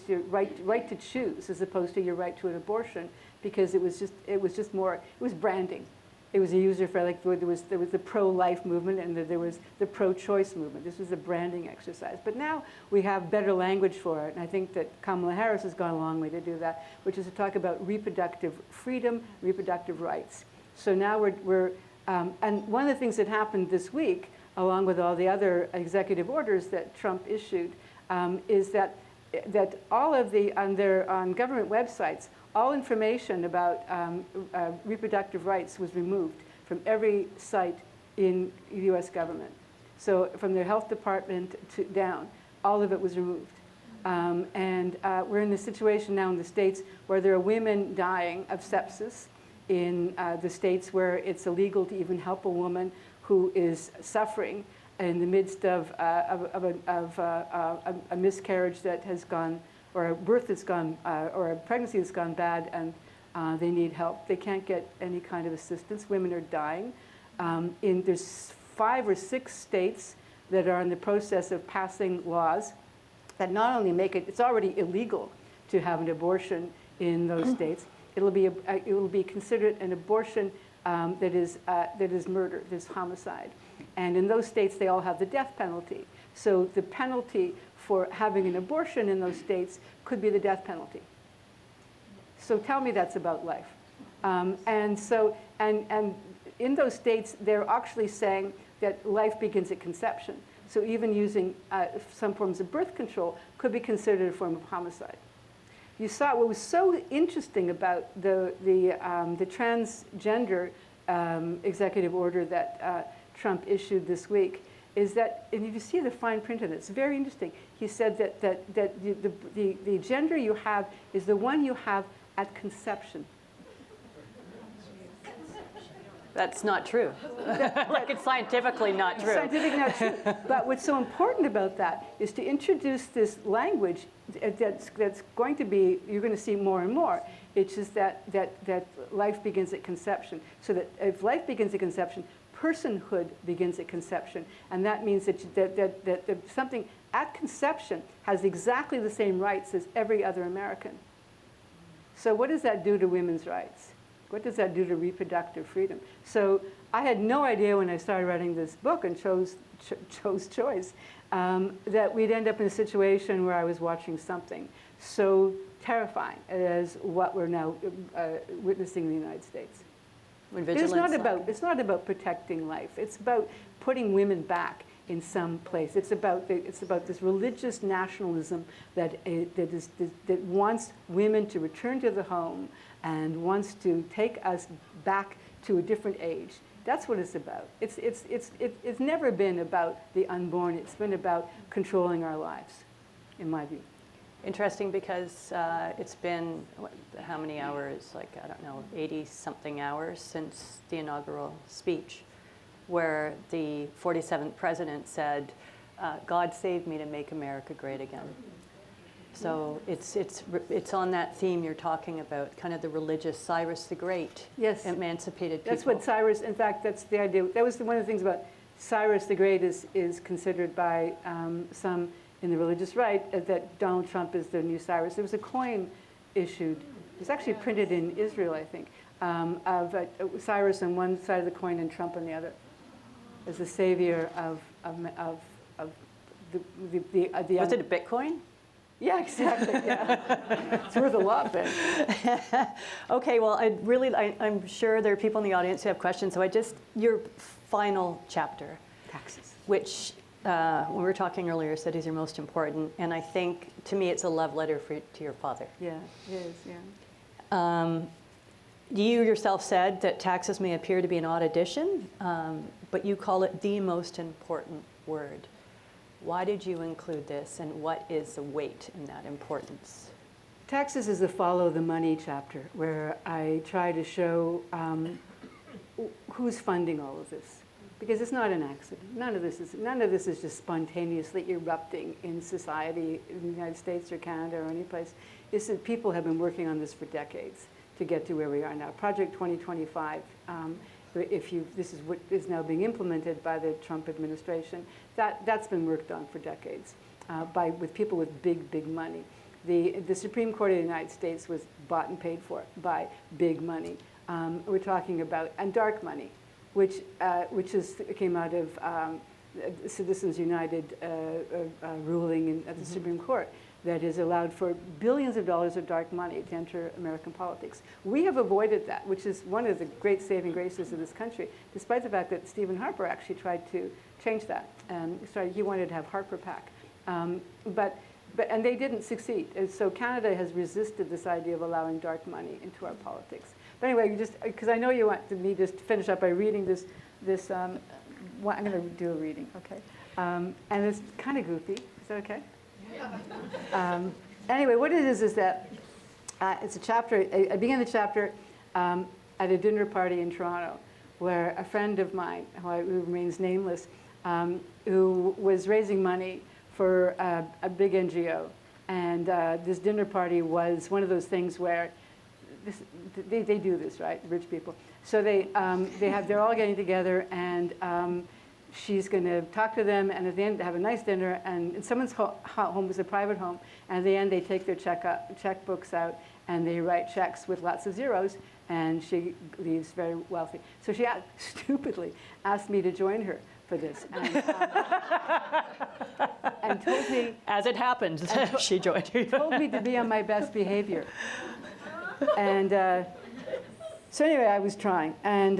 your right to choose as opposed to your right to an abortion, because it was branding. It was a user-friendly. There was the pro-life movement and there was the pro-choice movement. This was a branding exercise. But now we have better language for it, and I think that Kamala Harris has gone a long way to do that, which is to talk about reproductive freedom, reproductive rights. So now and one of the things that happened this week, along with all the other executive orders that Trump issued, is that all of on government websites, all information about reproductive rights was removed from every site in the U.S. government. So from their health department down, all of it was removed. And we're in the situation now in the States where there are women dying of sepsis in the states where it's illegal to even help a woman who is suffering in the midst of a miscarriage that has gone, or a birth that's gone, or a pregnancy that's gone bad, and they need help. They can't get any kind of assistance. Women are dying. There's 5 or 6 states that are in the process of passing laws that not only make it's already illegal to have an abortion in those states. It will be considered an abortion that is murder, that is homicide. And in those states, they all have the death penalty. So the penalty for having an abortion in those states could be the death penalty. So tell me that's about life. And in those states, they're actually saying that life begins at conception. So even using some forms of birth control could be considered a form of homicide. You saw what was so interesting about the transgender executive order that Trump issued this week is that, and if you see the fine print in it, it's very interesting. He said that the gender you have is the one you have at conception. That's not true. Like, it's scientifically not true. Scientifically not true. But what's so important about that is to introduce this language that's going to be, you're going to see more and more. It's just that life begins at conception. So that if life begins at conception, personhood begins at conception. And that means that something at conception has exactly the same rights as every other American. So what does that do to women's rights? What does that do to reproductive freedom? So I had no idea when I started writing this book and chose choice that we'd end up in a situation where I was watching something so terrifying as what we're now witnessing in the United States. It's not about protecting life. It's about putting women back in some place. It's about this religious nationalism that wants women to return to the home and wants to take us back to a different age. That's what it's about. It's never been about the unborn. It's been about controlling our lives, in my view. Interesting, because it's been, how many hours? Like, I don't know, 80-something hours since the inaugural speech, where the 47th president said, God saved me to make America great again. So it's on that theme you're talking about, kind of the religious Cyrus the Great, yes, emancipated people. That's what Cyrus, in fact, that's the idea. That was one of the things about Cyrus the Great is considered by some in the religious right that Donald Trump is the new Cyrus. There was a coin issued, it was actually printed in Israel, I think, of Cyrus on one side of the coin and Trump on the other, as the savior of the Was it a Bitcoin? Yeah, exactly. Yeah. It's worth a lot, Ben. Okay, well, I'm sure there are people in the audience who have questions. So your final chapter, taxes, which when we were talking earlier said is your most important, and I think to me it's a love letter to your father. Yeah, it is. Yeah. You yourself said that taxes may appear to be an odd addition, but you call it the most important word. Why did you include this, and what is the weight in that importance? Taxes is the follow the money chapter, where I try to show who's funding all of this. because it's not an accident. None of this is just spontaneously erupting in society in the United States or Canada or any place. People have been working on this for decades to get to where we are now. Project 2025, this is what is now being implemented by the Trump administration. That's been worked on for decades with people with big money. The Supreme Court of the United States was bought and paid for by big money. We're talking about, and dark money, which came out of Citizens United ruling at the Supreme Court that has allowed for billions of dollars of dark money to enter American politics. We have avoided that, which is one of the great saving graces of this country, despite the fact that Stephen Harper actually tried to change that. He wanted to have Harper PAC. And they didn't succeed. And so Canada has resisted this idea of allowing dark money into our politics. But anyway, because I know you want me to finish up by reading this I'm going to do a reading, okay? And it's kind of goofy. Is that okay? Yeah. Anyway, what it is that it's a chapter. I begin the chapter at a dinner party in Toronto, where a friend of mine, who remains nameless, who was raising money for a big NGO, and this dinner party was one of those things where they do this, right? Rich people. So they're all getting together, and she's going to talk to them, and at the end they have a nice dinner, and in someone's home is a private home, and at the end they take their checkbooks out and they write checks with lots of zeros, and she leaves very wealthy. So she stupidly asked me to join her for this, and told me, as it happened, she joined you. Told me to be on my best behavior, and. So anyway, I was trying, and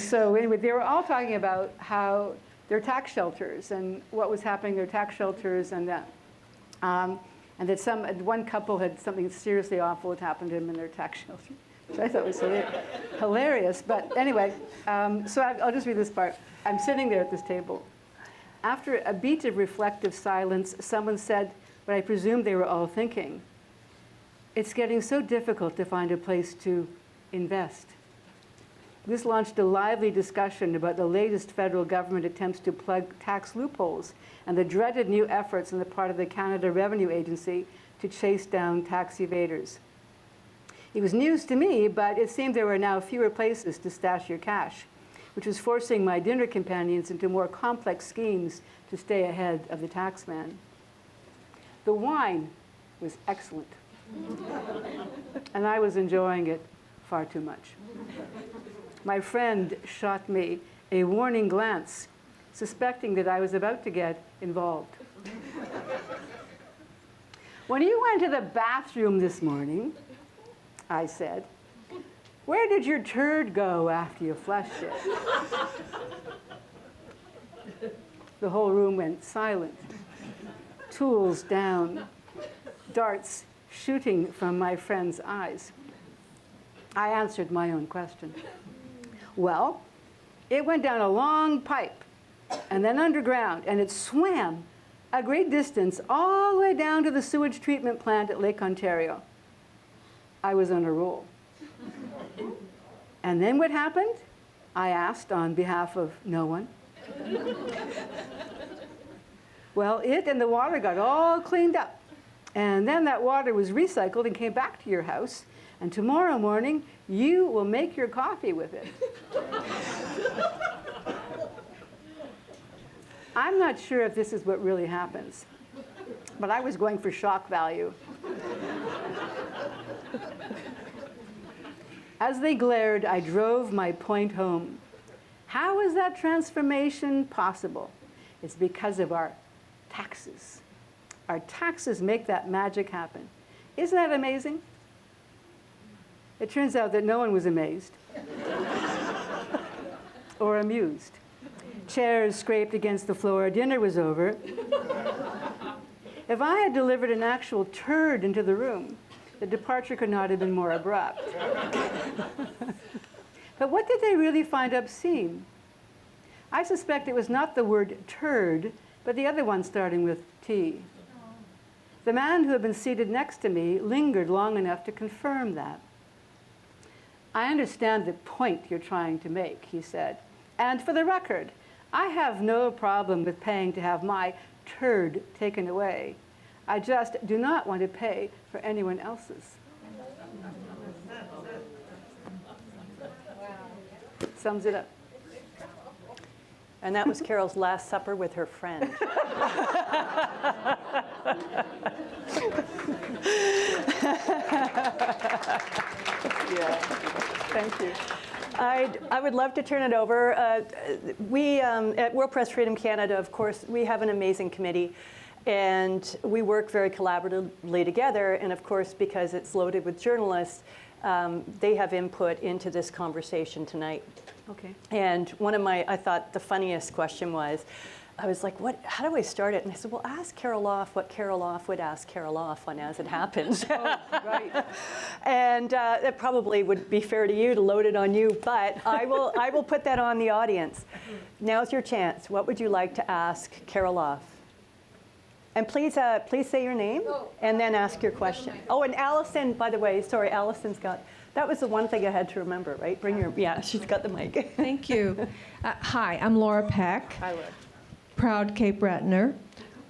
so anyway, they were all talking about how their tax shelters and what was happening in their tax shelters, and that one couple had something seriously awful had happened to them in their tax shelter, which I thought was hilarious. But anyway, so I'll just read this part. I'm sitting there at this table. After a beat of reflective silence, someone said what I presumed they were all thinking. It's getting so difficult to find a place to invest. This launched a lively discussion about the latest federal government attempts to plug tax loopholes and the dreaded new efforts on the part of the Canada Revenue Agency to chase down tax evaders. It was news to me, but it seemed there were now fewer places to stash your cash, which was forcing my dinner companions into more complex schemes to stay ahead of the tax man. The wine was excellent, and I was enjoying it far too much. My friend shot me a warning glance, suspecting that I was about to get involved. When you went to the bathroom this morning, I said, where did your turd go after you flushed it? The whole room went silent. Tools down, darts shooting from my friend's eyes. I answered my own question. Well, it went down a long pipe and then underground, and it swam a great distance all the way down to the sewage treatment plant at Lake Ontario. I was on a roll. And then what happened? I asked on behalf of no one. Well, it and the water got all cleaned up. And then that water was recycled and came back to your house. And tomorrow morning, you will make your coffee with it. I'm not sure if this is what really happens, but I was going for shock value. As they glared, I drove my point home. How is that transformation possible? It's because of our taxes. Our taxes make that magic happen. Isn't that amazing? It turns out that no one was amazed or amused. Chairs scraped against the floor. Dinner was over. If I had delivered an actual turd into the room, the departure could not have been more abrupt. But what did they really find obscene? I suspect it was not the word turd, but the other one starting with T. The man who had been seated next to me lingered long enough to confirm that. I understand the point you're trying to make, he said, And for the record, I have no problem with paying to have my turd taken away. I just do not want to pay for anyone else's. Sums it up. And that was Carol's last supper with her friend. Yeah, thank you. I would love to turn it over. We at World Press Freedom Canada, of course, we have an amazing committee, and we work very collaboratively together. And of course, because it's loaded with journalists, they have input into this conversation tonight. Okay. And one of I thought the funniest question was, I was like, how do I start it? And I said, well, ask Carol Off what Carol Off would ask Carol Off on As It Happens. Oh, right. And that probably would be fair to you to load it on you, but I will put that on the audience. Now's your chance. What would you like to ask Carol Off? And please say your name and then ask your question. Oh, and Allison, by the way, sorry, Allison's got, that was the one thing I had to remember, right? Yeah, she's got the mic. Thank you. Hi, I'm Laura Peck. Hi, Laura. Proud Cape Bretoner.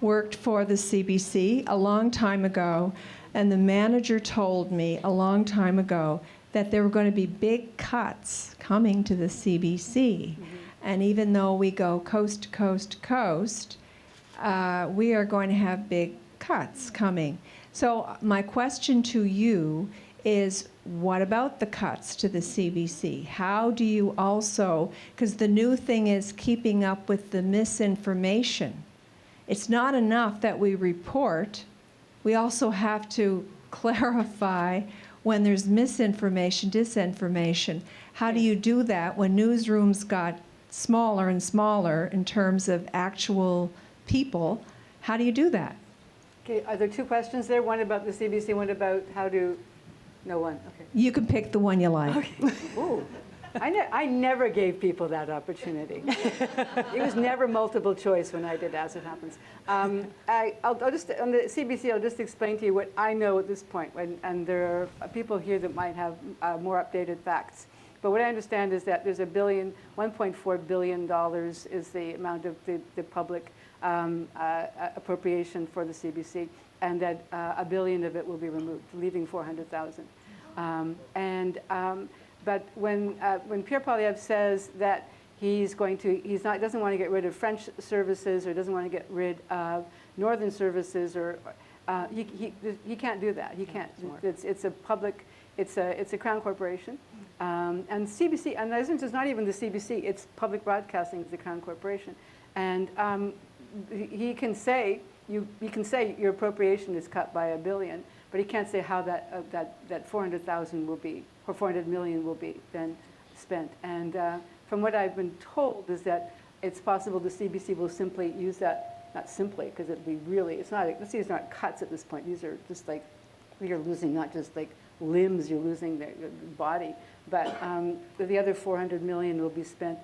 Worked for the CBC a long time ago, and the manager told me a long time ago that there were going to be big cuts coming to the CBC. Mm-hmm. And even though we go coast to coast to coast, we are going to have big cuts coming. So my question to you is, what about the cuts to the CBC? How do you also, because the new thing is keeping up with the misinformation. It's not enough that we report. We also have to clarify when there's misinformation, disinformation. How do you do that when newsrooms got smaller and smaller in terms of actual people? How do you do that? Okay, are there two questions there? One about the CBC, one about how to... No one, okay. You can pick the one you like. Okay. Ooh. I never gave people that opportunity. It was never multiple choice when I did As It Happens. I'll just, on the CBC, I'll just explain to you what I know at this point, and there are people here that might have more updated facts. But what I understand is that there's $1.4 billion is the amount of the public appropriation for the CBC, and that $1 billion of it will be removed, leaving 400,000. But when Pierre Poilievre says that doesn't want to get rid of French services or doesn't want to get rid of Northern services, or he can't do that. He can't. It's a public. It's a crown corporation, and CBC. And it's not even the CBC. It's public broadcasting is the crown corporation, and he can say your appropriation is cut by $1 billion, but he can't say how that 400,000 will be, or 400 million will be then spent. And from what I've been told is that it's possible the CBC will simply use that, not simply, because it'd be really, it's not cuts at this point. These are just like, you're losing not just like limbs, you're losing the body, but the other 400 million will be spent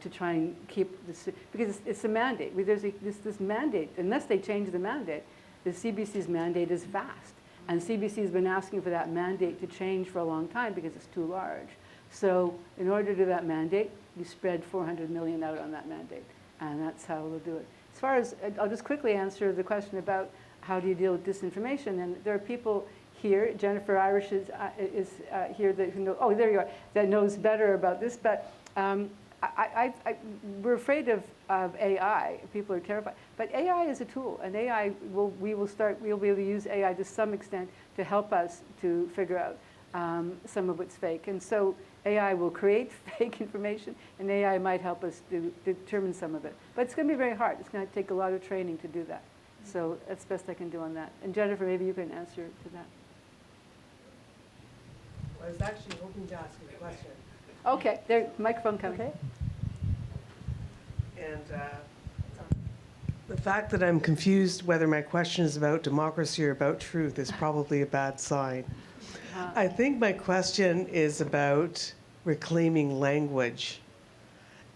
to try and keep this, because it's a mandate. There's this mandate. Unless they change the mandate, the CBC's mandate is vast. And CBC has been asking for that mandate to change for a long time because it's too large. So in order to do that mandate, you spread 400 million out on that mandate. And that's how we'll do it. As far as, I'll just quickly answer the question about how do you deal with disinformation. And there are people here, Jennifer Irish is here that knows better about this. But we're afraid of AI. People are terrified. But AI is a tool, and AI we'll be able to use AI to some extent to help us to figure out some of what's fake. And so AI will create fake information, and AI might help us to determine some of it. But it's going to be very hard. It's going to take a lot of training to do that. So that's the best I can do on that. And Jennifer, maybe you can answer to that. I was actually hoping to ask you a question. Okay, there, microphone coming. Okay. And the fact that I'm confused whether my question is about democracy or about truth is probably a bad sign. I think my question is about reclaiming language.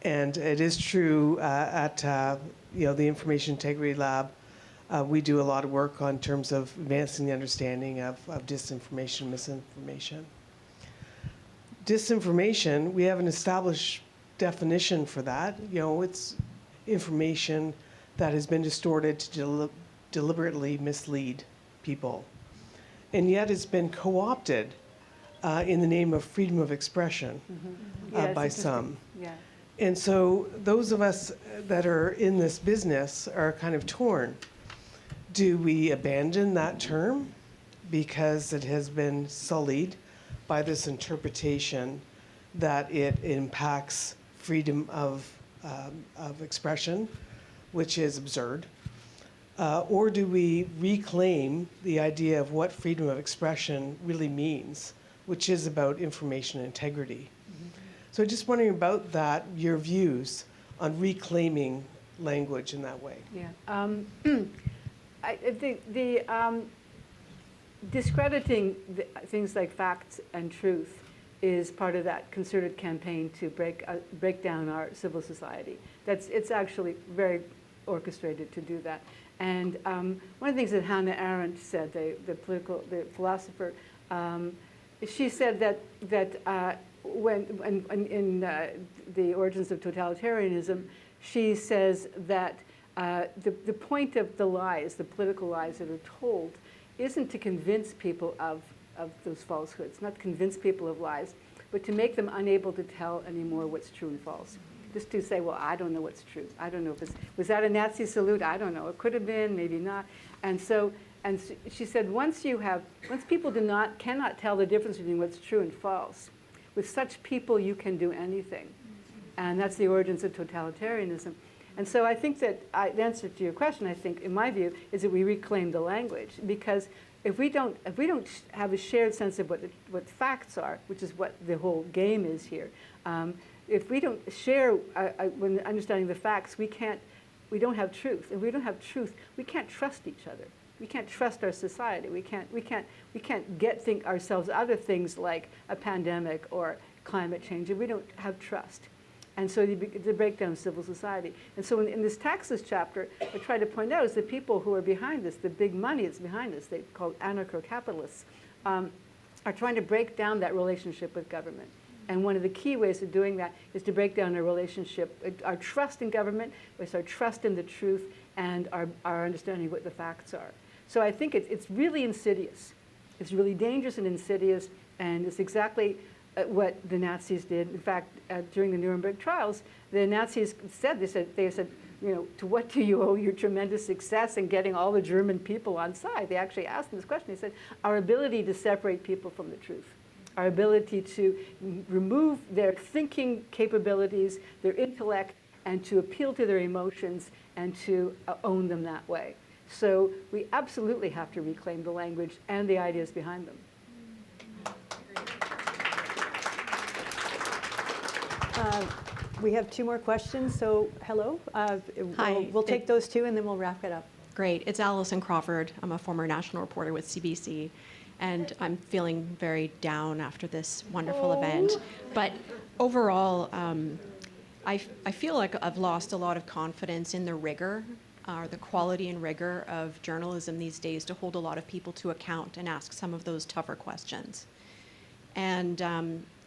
And it is true at the Information Integrity Lab, we do a lot of work on terms of advancing the understanding of disinformation, misinformation. Disinformation, we have an established definition for that. You know, it's information that has been distorted to deliberately mislead people. And yet it's been co-opted in the name of freedom of expression by some. Yeah. And so those of us that are in this business are kind of torn. Do we abandon that term because it has been sullied by this interpretation that it impacts freedom of expression, which is absurd? Or do we reclaim the idea of what freedom of expression really means, which is about information integrity? So just wondering about that, your views on reclaiming language in that way. Yeah. I think discrediting things like facts and truth is part of that concerted campaign to break down our civil society. It's actually very orchestrated to do that. And one of the things that Hannah Arendt said, the philosopher, she said that when in the Origins of Totalitarianism, she says that the point of the lies, the political lies that are told, isn't to convince people of those falsehoods, not to convince people of lies, but to make them unable to tell anymore what's true and false. Just to say, well, I don't know what's true. I don't know if was that a Nazi salute? I don't know. It could have been, maybe not. And she said, once people cannot tell the difference between what's true and false, with such people you can do anything. And that's the origins of totalitarianism. And so I think that the answer to your question, I think, in my view, is that we reclaim the language, because if we don't have a shared sense of what facts are, which is what the whole game is here, if we don't share when understanding the facts, we don't have truth. If we don't have truth, we can't trust each other. We can't trust our society. We can't get ourselves out of things like a pandemic or climate change if we don't have trust. And so the breakdown of civil society. And so in this taxes chapter, I try to point out is the people who are behind this, the big money that's behind this, they call anarcho-capitalists, are trying to break down that relationship with government. And one of the key ways of doing that is to break down our relationship, our trust in government, with our trust in the truth, and our understanding of what the facts are. So I think it's really insidious. It's really dangerous and insidious, and it's exactly what the Nazis did. In fact, during the Nuremberg trials, the Nazis said, you know, to what do you owe your tremendous success in getting all the German people on side? They actually asked them this question. They said, our ability to separate people from the truth, our ability to remove their thinking capabilities, their intellect, and to appeal to their emotions and to own them that way. So we absolutely have to reclaim the language and the ideas behind them. We have two more questions, so hello. Hi. We'll take those two and then we'll wrap it up. Great. It's Allison Crawford. I'm a former national reporter with CBC, and I'm feeling very down after this wonderful event. But overall, I feel like I've lost a lot of confidence in the rigor, or the quality and rigor of journalism these days to hold a lot of people to account and ask some of those tougher questions. And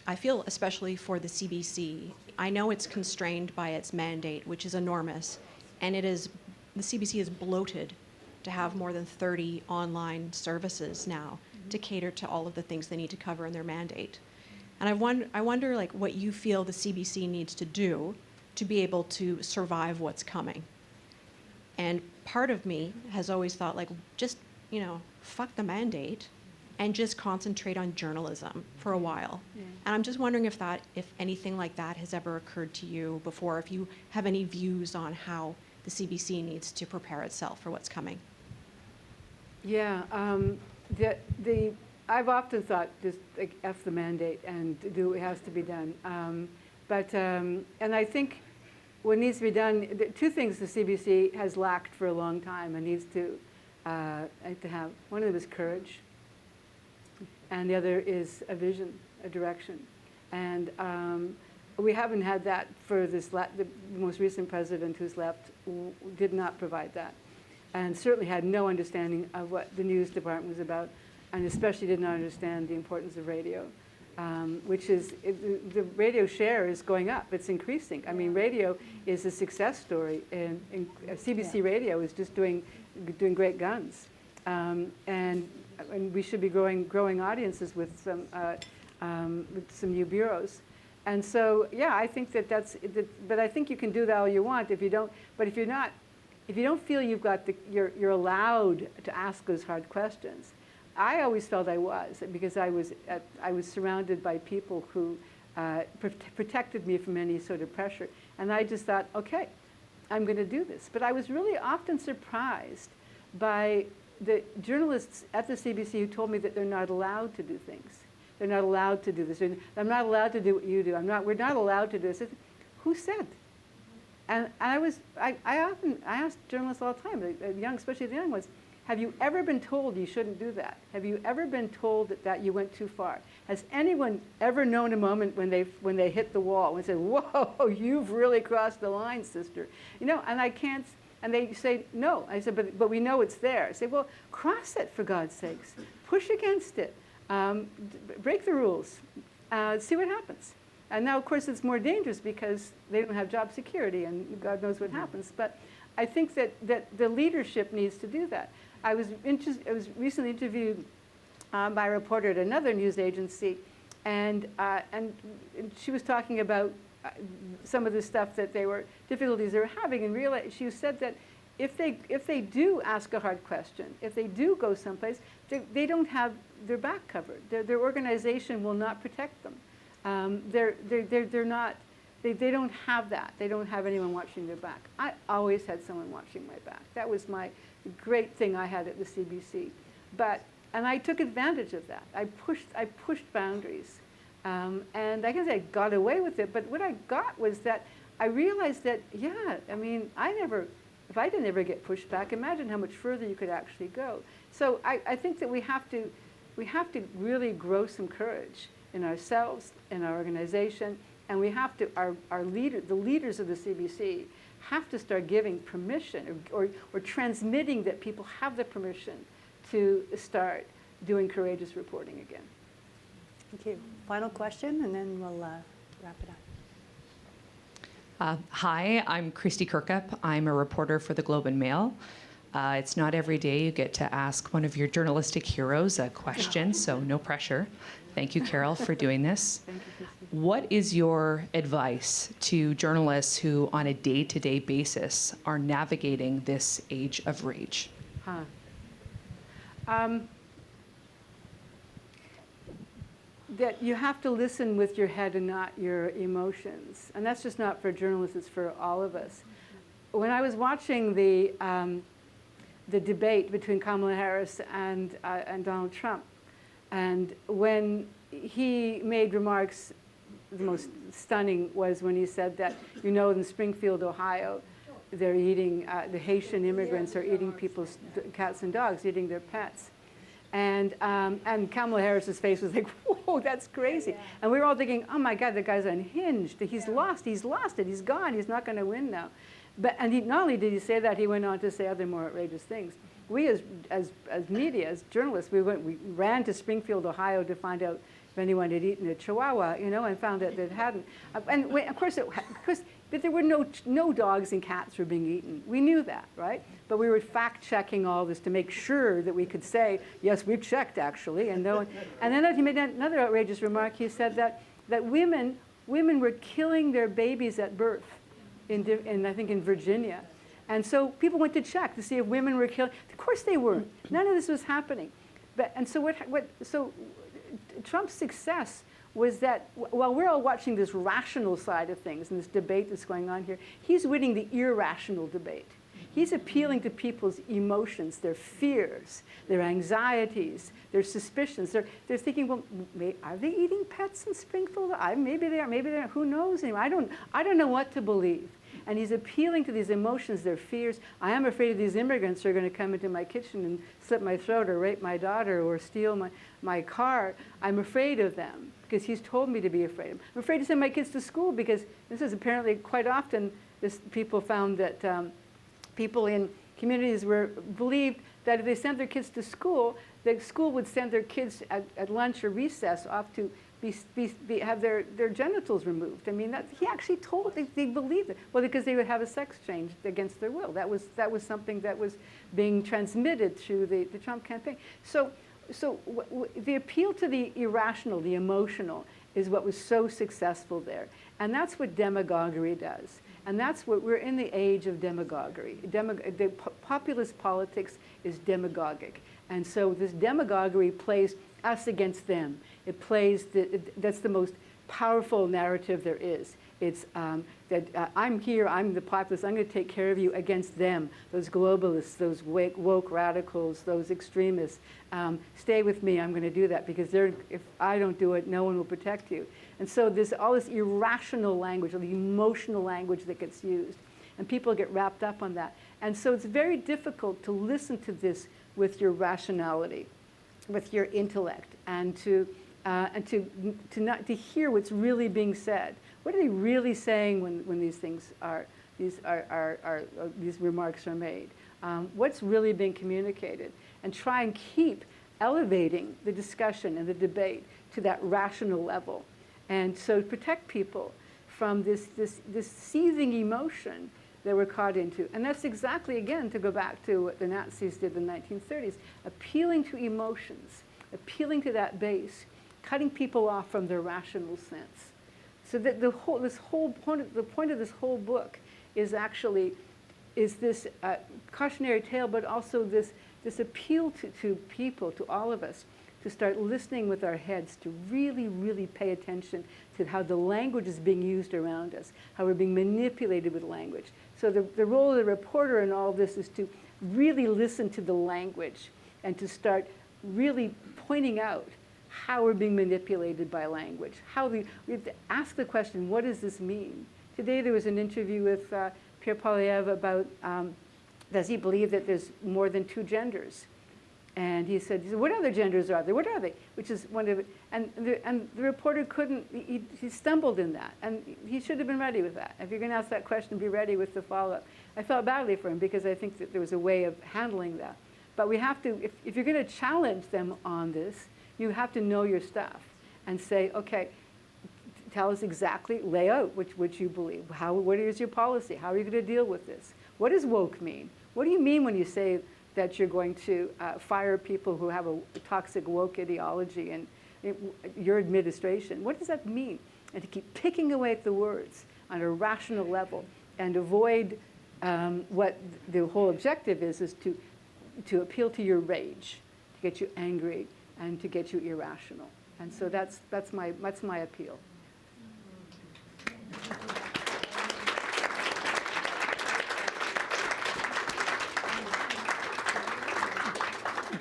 I feel, especially for the CBC, I know it's constrained by its mandate, which is enormous, and the CBC is bloated to have more than 30 online services now to cater to all of the things they need to cover in their mandate. And I wonder like what you feel the CBC needs to do to be able to survive what's coming. And part of me has always thought, like, just, you know, fuck the mandate and just concentrate on journalism for a while. Yeah. And I'm just wondering if anything like that has ever occurred to you before, if you have any views on how the CBC needs to prepare itself for what's coming. Yeah, I've often thought just like F the mandate and do what has to be done. And I think what needs to be done, two things the CBC has lacked for a long time and needs to have. One of them is courage, and the other is a vision, a direction. And we haven't had that for the most recent president who's left did not provide that, and certainly had no understanding of what the news department was about, and especially did not understand the importance of radio. which is, the radio share is going up. It's increasing. I mean, radio is a success story, and CBC radio is just doing great guns. And we should be growing audiences with some new bureaus. And so, yeah, I think but I think you can do that all you want if you don't, but if you don't feel you've got you're allowed to ask those hard questions. I always felt I was, because I was surrounded by people who protected me from any sort of pressure. And I just thought, okay, I'm going to do this. But I was really often surprised by the journalists at the CBC who told me that they're not allowed to do things. They're not allowed to do this. I'm not allowed to do what you do. We're not allowed to do this. Who said? And I asked journalists all the time, especially the young ones, have you ever been told you shouldn't do that? Have you ever been told that you went too far? Has anyone ever known a moment when they hit the wall and said, whoa, you've really crossed the line, sister? And I can't, and they say, no. I said, but we know it's there. I say, well, cross it, for God's sakes. Push against it. Break the rules. See what happens. And now, of course, it's more dangerous because they don't have job security, and God knows what happens. But I think that the leadership needs to do that. I was recently interviewed by a reporter at another news agency, and she was talking about some of the stuff that difficulties they were having, and she said that if they do ask a hard question, if they do go someplace, they don't have their back covered. Their organization will not protect them. They're not. They don't have that. They don't have anyone watching their back. I always had someone watching my back. That was my great thing I had at the CBC. And I took advantage of that. I pushed boundaries. And I guess I got away with it. But what I got was that I realized that, yeah, I mean, if I didn't ever get pushed back, imagine how much further you could actually go. So I think that we have to really grow some courage in ourselves, in our organization, and we have to, the leaders of the CBC have to start giving permission or transmitting that people have the permission to start doing courageous reporting again. Thank you. Final question, and then we'll wrap it up. Hi, I'm Christy Kirkup. I'm a reporter for the Globe and Mail. It's not every day you get to ask one of your journalistic heroes a question, so no pressure. Thank you, Carol, for doing this. Thank you, Christy. What is your advice to journalists who, on a day-to-day basis, are navigating this age of rage? That you have to listen with your head and not your emotions. And that's just not for journalists, it's for all of us. When I was watching the debate between Kamala Harris and Donald Trump, and when he made remarks, the most stunning was when he said that, in Springfield, Ohio, they're eating, the Haitian immigrants are eating people's cats and dogs, eating their pets. And Kamala Harris's face was like, whoa, that's crazy. Yeah. And we were all thinking, oh my God, the guy's unhinged. He's lost it, he's gone, he's not going to win now. Not only did he say that, he went on to say other more outrageous things. We as media, as journalists, we ran to Springfield, Ohio to find out if anyone had eaten a chihuahua, and found out that it hadn't. Of course, but there were no dogs and cats were being eaten. We knew that, right? But we were fact-checking all this to make sure that we could say, yes, we've checked, actually. And then he made another outrageous remark. He said that women were killing their babies at birth, I think in Virginia. And so people went to check to see if women were killing. Of course they weren't. None of this was happening. So Trump's success was that while we're all watching this rational side of things and this debate that's going on here, he's winning the irrational debate. He's appealing to people's emotions, their fears, their anxieties, their suspicions. They're thinking, well, are they eating pets in Springfield? Maybe they are. Maybe they're not. Who knows? I don't know what to believe. And he's appealing to these emotions, their fears. I am afraid of these immigrants who are going to come into my kitchen and slit my throat or rape my daughter or steal my car. I'm afraid of them because he's told me to be afraid of them. I'm afraid to send my kids to school because this is apparently quite often people found that people in communities believed that if they sent their kids to school, the school would send their kids at lunch or recess off to have their genitals removed. I mean, he actually told, they believed it. Well, because they would have a sex change against their will. That was something that was being transmitted through the Trump campaign. So the appeal to the irrational, the emotional, is what was so successful there. And that's what demagoguery does. And that's what we're in the age of demagoguery. The populist politics is demagogic. And so this demagoguery plays us against them. It plays, that's the most powerful narrative there is. It's that I'm here, I'm the populace, I'm going to take care of you against them, those globalists, those woke radicals, those extremists. Stay with me, I'm going to do that, because if I don't do it, no one will protect you. And so there's all this irrational language, or the emotional language that gets used. And people get wrapped up on that. And so it's very difficult to listen to this with your rationality, with your intellect, and to hear what's really being said. What are they really saying when these things these remarks are made? What's really being communicated? And try and keep elevating the discussion and the debate to that rational level. And so protect people from this seething emotion that we're caught into. And that's exactly, again, to go back to what the Nazis did in the 1930s, appealing to emotions, appealing to that base, cutting people off from their rational sense. So that the point of this whole book is actually this cautionary tale, but also this appeal to people, to all of us, to start listening with our heads, to really, really pay attention to how the language is being used around us, how we're being manipulated with language. So the role of the reporter in all of this is to really listen to the language and to start really pointing out how we're being manipulated by language. We have to ask the question, what does this mean? Today there was an interview with Pierre Poilievre about, does he believe that there's more than two genders? And he said, what other genders are there? What are they? Which is one of it. And the reporter couldn't, he stumbled in that. And he should have been ready with that. If you're going to ask that question, be ready with the follow-up. I felt badly for him because I think that there was a way of handling that. But we have to, if you're going to challenge them on this, you have to know your stuff and say, okay, tell us exactly, lay out what you believe. What is your policy? How are you going to deal with this? What does woke mean? What do you mean when you say that you're going to fire people who have a toxic woke ideology in your administration? What does that mean? And to keep picking away at the words on a rational level and avoid what the whole objective is to appeal to your rage, to get you angry, and to get you irrational. And so that's my appeal.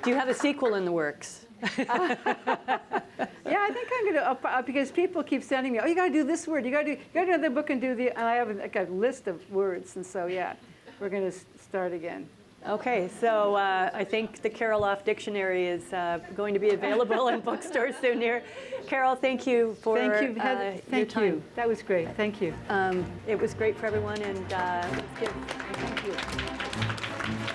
Do you have a sequel in the works? Yeah, I think I'm going to, because people keep sending me, oh, you got to do this word, you got to do another book and and I have a list of words, and so yeah, we're going to start again. Okay, so I think the Karoloff Dictionary is going to be available in bookstores soon here. Carol, thank you for your time. Thank you. That was great. Thank you. It was great for everyone, and let's give thank you.